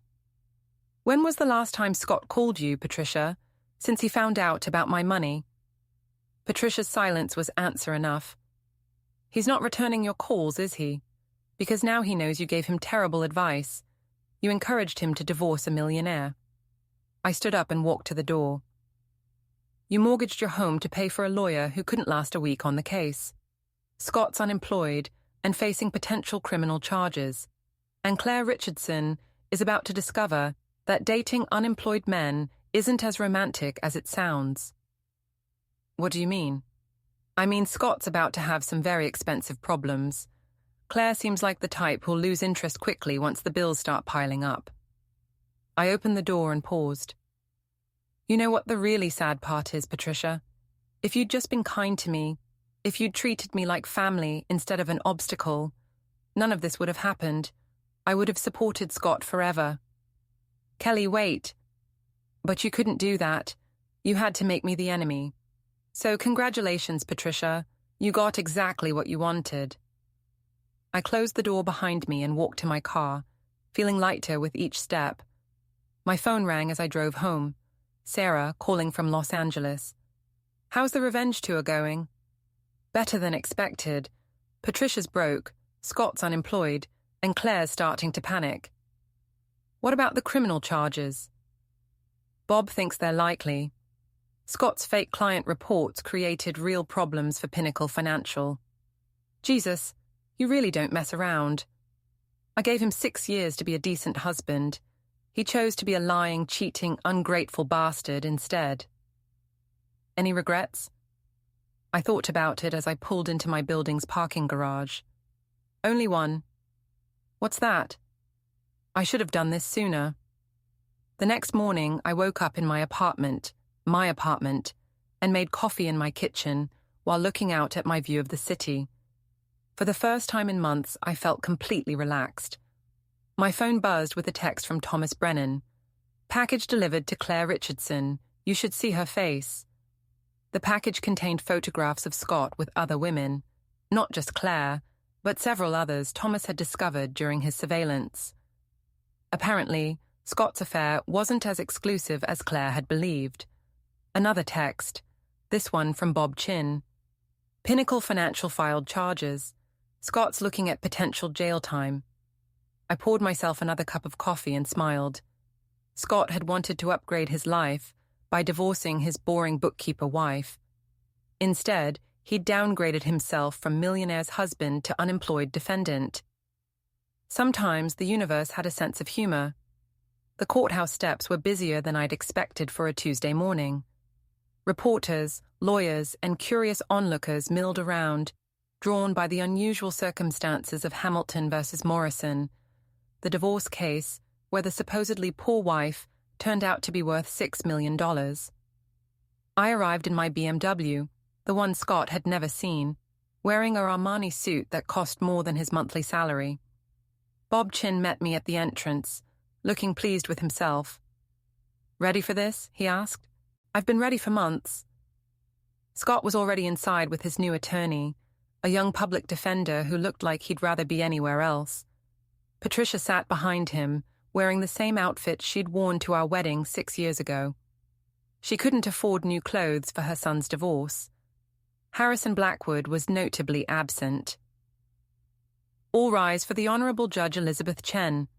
When was the last time Scott called you, Patricia, since he found out about my money? Patricia's silence was answer enough. He's not returning your calls, is he? Because now he knows you gave him terrible advice. You encouraged him to divorce a millionaire. I stood up and walked to the door. You mortgaged your home to pay for a lawyer who couldn't last a week on the case. Scott's unemployed and facing potential criminal charges. And Claire Richardson is about to discover that dating unemployed men isn't as romantic as it sounds. What do you mean? I mean, Scott's about to have some very expensive problems. Claire seems like the type who'll lose interest quickly once the bills start piling up. I opened the door and paused. You know what the really sad part is, Patricia? If you'd just been kind to me, if you'd treated me like family instead of an obstacle, none of this would have happened. I would have supported Scott forever. Kelly, wait. But you couldn't do that. You had to make me the enemy. So congratulations, Patricia. You got exactly what you wanted. I closed the door behind me and walked to my car, feeling lighter with each step. My phone rang as I drove home. Sarah, calling from Los Angeles. How's the revenge tour going? Better than expected. Patricia's broke, Scott's unemployed, and Claire's starting to panic. What about the criminal charges? Bob thinks they're likely. Scott's fake client reports created real problems for Pinnacle Financial. Jesus, you really don't mess around. I gave him 6 years to be a decent husband. He chose to be a lying, cheating, ungrateful bastard instead. Any regrets? I thought about it as I pulled into my building's parking garage. Only one. What's that? I should have done this sooner. The next morning, I woke up in my apartment, and made coffee in my kitchen while looking out at my view of the city. For the first time in months, I felt completely relaxed. My phone buzzed with a text from Thomas Brennan. Package delivered to Claire Richardson. You should see her face. The package contained photographs of Scott with other women. Not just Claire, but several others Thomas had discovered during his surveillance. Apparently, Scott's affair wasn't as exclusive as Claire had believed. Another text, this one from Bob Chin. Pinnacle Financial filed charges. Scott's looking at potential jail time. I poured myself another cup of coffee and smiled. Scott had wanted to upgrade his life by divorcing his boring bookkeeper wife. Instead, he'd downgraded himself from millionaire's husband to unemployed defendant. Sometimes the universe had a sense of humor. The courthouse steps were busier than I'd expected for a Tuesday morning. Reporters, lawyers, and curious onlookers milled around, drawn by the unusual circumstances of Hamilton versus Morrison, the divorce case where the supposedly poor wife turned out to be worth $6 million. I arrived in my BMW, the one Scott had never seen, wearing a Armani suit that cost more than his monthly salary. Bob Chin met me at the entrance, looking pleased with himself. "Ready for this?" he asked. "I've been ready for months." Scott was already inside with his new attorney, a young public defender who looked like he'd rather be anywhere else. Patricia sat behind him, wearing the same outfit she'd worn to our wedding 6 years ago. She couldn't afford new clothes for her son's divorce. Harrison Blackwood was notably absent. "All rise for the Honorable Judge Elizabeth Chen,"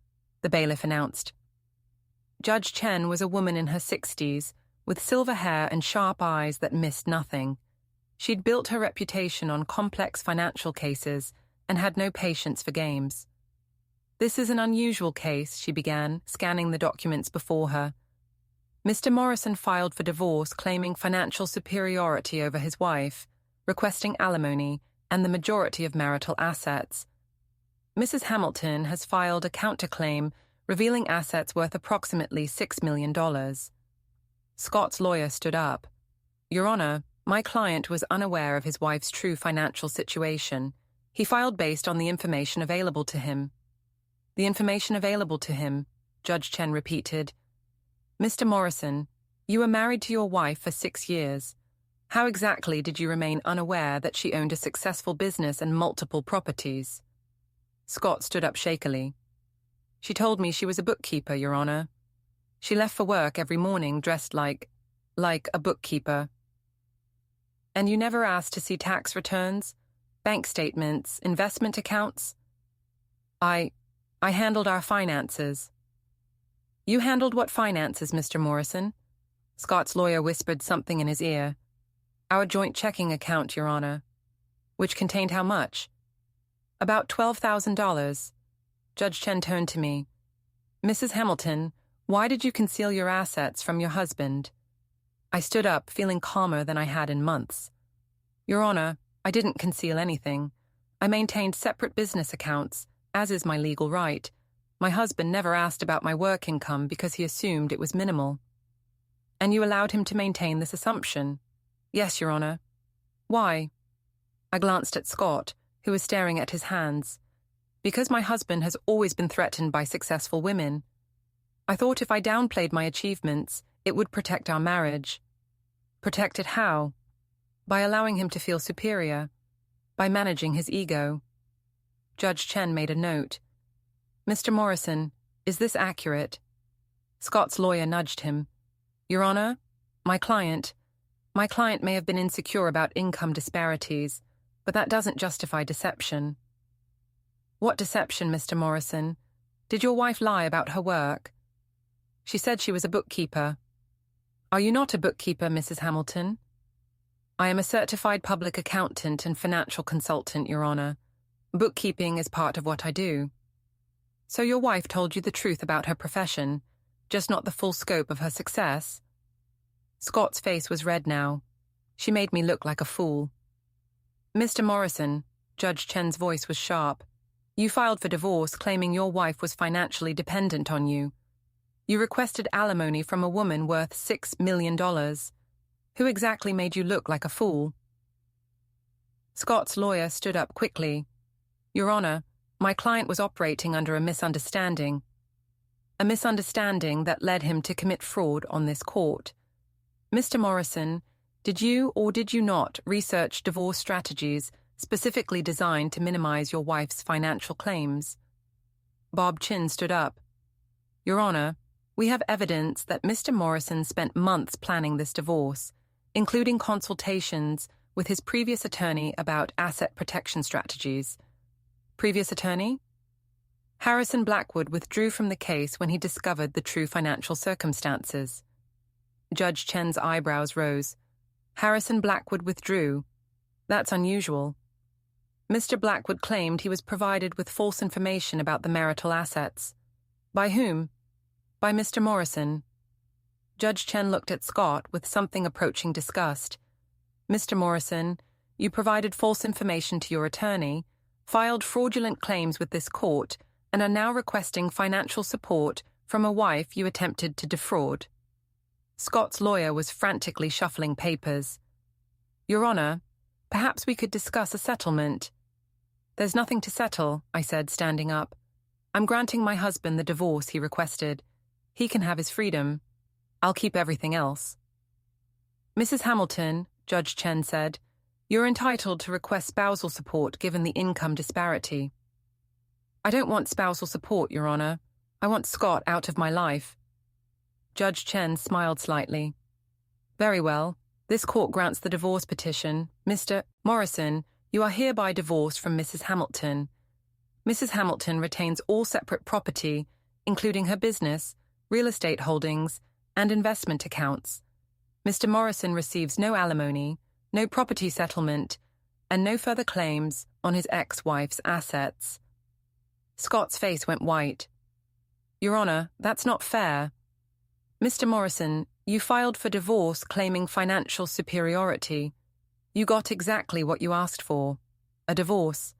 the bailiff announced. Judge Chen was a woman in her 60s, with silver hair and sharp eyes that missed nothing. She'd built her reputation on complex financial cases and had no patience for games. "This is an unusual case," she began, scanning the documents before her. Mr. Morrison filed for divorce, claiming financial superiority over his wife, requesting alimony and the majority of marital assets. Mrs. Hamilton has filed a counterclaim revealing assets worth approximately $6 million. Scott's lawyer stood up. Your Honor, my client was unaware of his wife's true financial situation. He filed based on the information available to him. The information available to him, Judge Chen repeated. Mr. Morrison, you were married to your wife for 6 years. How exactly did you remain unaware that she owned a successful business and multiple properties? Scott stood up shakily. She told me she was a bookkeeper, Your Honor. She left for work every morning dressed like a bookkeeper. And you never asked to see tax returns, bank statements, investment accounts? I handled our finances. You handled what finances, Mr. Morrison? Scott's lawyer whispered something in his ear. Our joint checking account, Your Honor. Which contained how much? About $12,000. Judge Chen turned to me. Mrs. Hamilton, why did you conceal your assets from your husband? I stood up, feeling calmer than I had in months. Your Honor, I didn't conceal anything. I maintained separate business accounts, as is my legal right. My husband never asked about my work income because he assumed it was minimal. And you allowed him to maintain this assumption? Yes, Your Honor. Why? I glanced at Scott, who was staring at his hands. Because my husband has always been threatened by successful women. I thought if I downplayed my achievements, it would protect our marriage. Protect it how? By allowing him to feel superior. By managing his ego. Judge Chen made a note. Mr. Morrison, is this accurate? Scott's lawyer nudged him. Your Honor, my client may have been insecure about income disparities, but that doesn't justify deception. What deception, Mr. Morrison? Did your wife lie about her work? She said she was a bookkeeper. Are you not a bookkeeper, Mrs. Hamilton? I am a certified public accountant and financial consultant, Your Honor. Bookkeeping is part of what I do. So your wife told you the truth about her profession, just not the full scope of her success? Scott's face was red now. She made me look like a fool. Mr. Morrison, Judge Chen's voice was sharp. You filed for divorce claiming your wife was financially dependent on you. You requested alimony from a woman worth $6 million. Who exactly made you look like a fool? Scott's lawyer stood up quickly. Your Honor, my client was operating under a misunderstanding. A misunderstanding that led him to commit fraud on this court. Mr. Morrison, did you or did you not research divorce strategies specifically designed to minimize your wife's financial claims? Bob Chin stood up. Your Honor, we have evidence that Mr. Morrison spent months planning this divorce, including consultations with his previous attorney about asset protection strategies. Previous attorney? Harrison Blackwood withdrew from the case when he discovered the true financial circumstances. Judge Chen's eyebrows rose. Harrison Blackwood withdrew. That's unusual. Mr. Blackwood claimed he was provided with false information about the marital assets. By whom? By Mr. Morrison. Judge Chen looked at Scott with something approaching disgust. Mr. Morrison, you provided false information to your attorney, filed fraudulent claims with this court, and are now requesting financial support from a wife you attempted to defraud. Scott's lawyer was frantically shuffling papers. Your Honor, perhaps we could discuss a settlement. There's nothing to settle, I said, standing up. I'm granting my husband the divorce he requested. He can have his freedom. I'll keep everything else. Mrs. Hamilton, Judge Chen said, you're entitled to request spousal support given the income disparity. I don't want spousal support, Your Honor. I want Scott out of my life. Judge Chen smiled slightly. Very well. This court grants the divorce petition. Mr. Morrison, you are hereby divorced from Mrs. Hamilton. Mrs. Hamilton retains all separate property, including her business, real estate holdings, and investment accounts. Mr. Morrison receives no alimony, no property settlement, and no further claims on his ex-wife's assets. Scott's face went white. Your Honor, that's not fair. Mr. Morrison, you filed for divorce claiming financial superiority. You got exactly what you asked for, a divorce.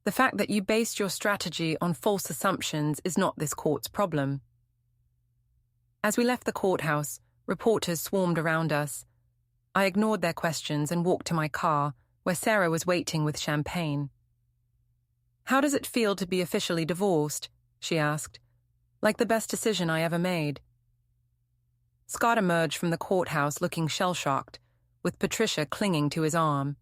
The fact that you based your strategy on false assumptions is not this court's problem. As we left the courthouse, reporters swarmed around us. I ignored their questions and walked to my car, where Sarah was waiting with champagne. "How does it feel to be officially divorced?" she asked. "Like the best decision I ever made." Scott emerged from the courthouse looking shell-shocked, with Patricia clinging to his arm.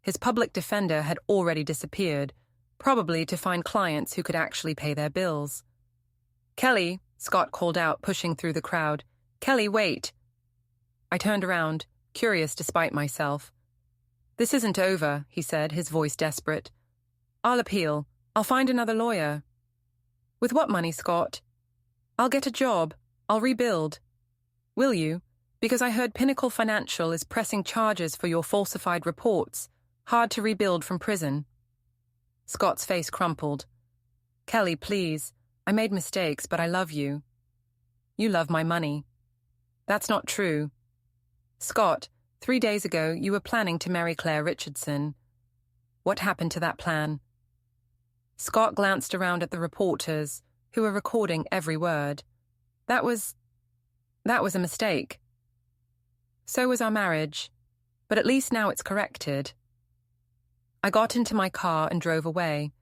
His public defender had already disappeared, probably to find clients who could actually pay their bills. "Kelly," Scott called out, pushing through the crowd. "Kelly, wait." I turned around, curious despite myself. "This isn't over," he said, his voice desperate. "I'll appeal. I'll find another lawyer." "With what money, Scott?" "I'll get a job. I'll rebuild." "Will you? Because I heard Pinnacle Financial is pressing charges for your falsified reports. Hard to rebuild from prison." Scott's face crumpled. "Kelly, please. I made mistakes, but I love you." "You love my money." "That's not true." "Scott, 3 days ago you were planning to marry Claire Richardson. What happened to that plan?" Scott glanced around at the reporters, who were recording every word. That was a mistake. So was our marriage, but at least now it's corrected." I got into my car and drove away,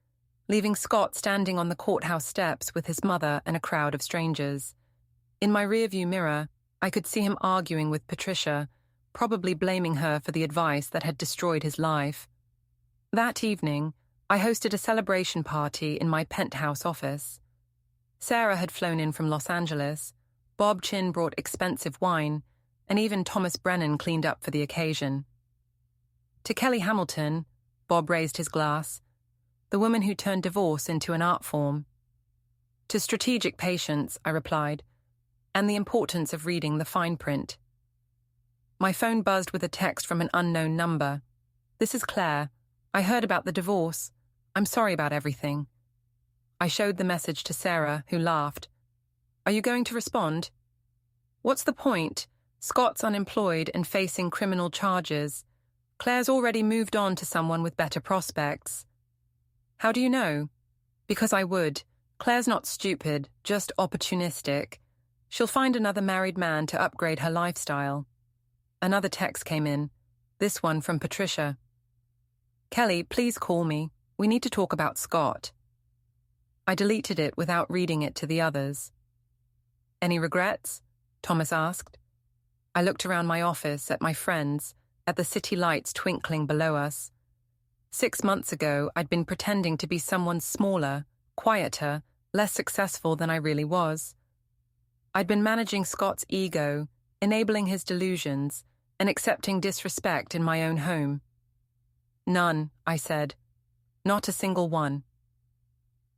leaving Scott standing on the courthouse steps with his mother and a crowd of strangers. In my rearview mirror, I could see him arguing with Patricia, probably blaming her for the advice that had destroyed his life. That evening, I hosted a celebration party in my penthouse office. Sarah had flown in from Los Angeles, Bob Chin brought expensive wine, and even Thomas Brennan cleaned up for the occasion. To Kelly Hamilton, Bob raised his glass, the woman who turned divorce into an art form. To strategic patience, I replied, and the importance of reading the fine print. My phone buzzed with a text from an unknown number. "This is Claire. I heard about the divorce. I'm sorry about everything." I showed the message to Sarah, who laughed. "Are you going to respond?" "What's the point? Scott's unemployed and facing criminal charges. Claire's already moved on to someone with better prospects." "How do you know?" "Because I would. Claire's not stupid, just opportunistic. She'll find another married man to upgrade her lifestyle." Another text came in, this one from Patricia. "Kelly, please call me. We need to talk about Scott." I deleted it without reading it to the others. "Any regrets?" Thomas asked. I looked around my office, at my friends, at the city lights twinkling below us. 6 months ago, I'd been pretending to be someone smaller, quieter, less successful than I really was. I'd been managing Scott's ego, enabling his delusions, and accepting disrespect in my own home. "None," I said. "Not a single one."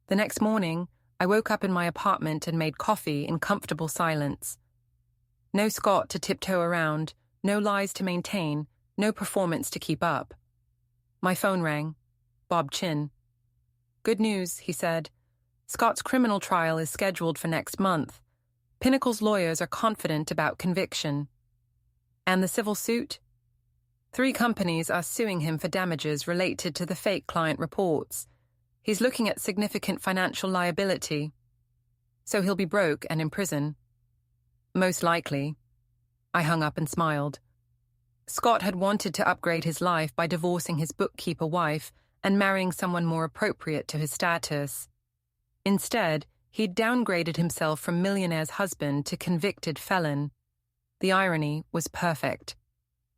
The next morning, I woke up in my apartment and made coffee in comfortable silence. No Scott to tiptoe around, no lies to maintain, no performance to keep up. My phone rang. Bob Chin. "Good news," he said. "Scott's criminal trial is scheduled for next month. Pinnacle's lawyers are confident about conviction." "And the civil suit?" 3 companies are suing him for damages related to the fake client reports. He's looking at significant financial liability. So he'll be broke and in prison. Most likely. I hung up and smiled. Scott had wanted to upgrade his life by divorcing his bookkeeper wife and marrying someone more appropriate to his status. Instead, he'd downgraded himself from millionaire's husband to convicted felon. The irony was perfect.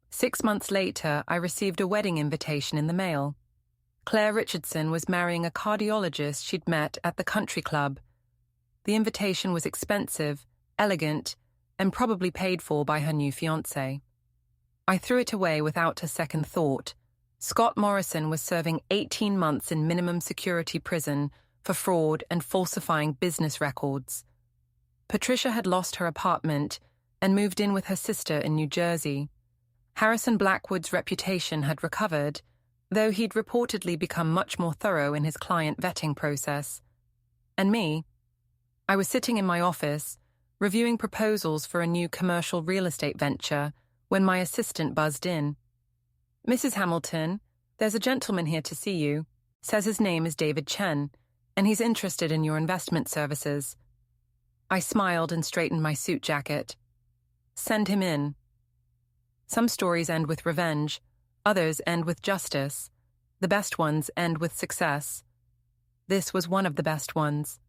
6 months later, I received a wedding invitation in the mail. Claire Richardson was marrying a cardiologist she'd met at the country club. The invitation was expensive, elegant, and probably paid for by her new fiancé. I threw it away without a second thought. Scott Morrison was serving 18 months in minimum security prison for fraud and falsifying business records. Patricia had lost her apartment and moved in with her sister in New Jersey. Harrison Blackwood's reputation had recovered, though he'd reportedly become much more thorough in his client vetting process. And me? I was sitting in my office, reviewing proposals for a new commercial real estate venture, when my assistant buzzed in. "Mrs. Hamilton, there's a gentleman here to see you." Says his name is David Chen, and he's interested in your investment services. I smiled and straightened my suit jacket. Send him in. Some stories end with revenge, others end with justice. The best ones end with success. This was one of the best ones.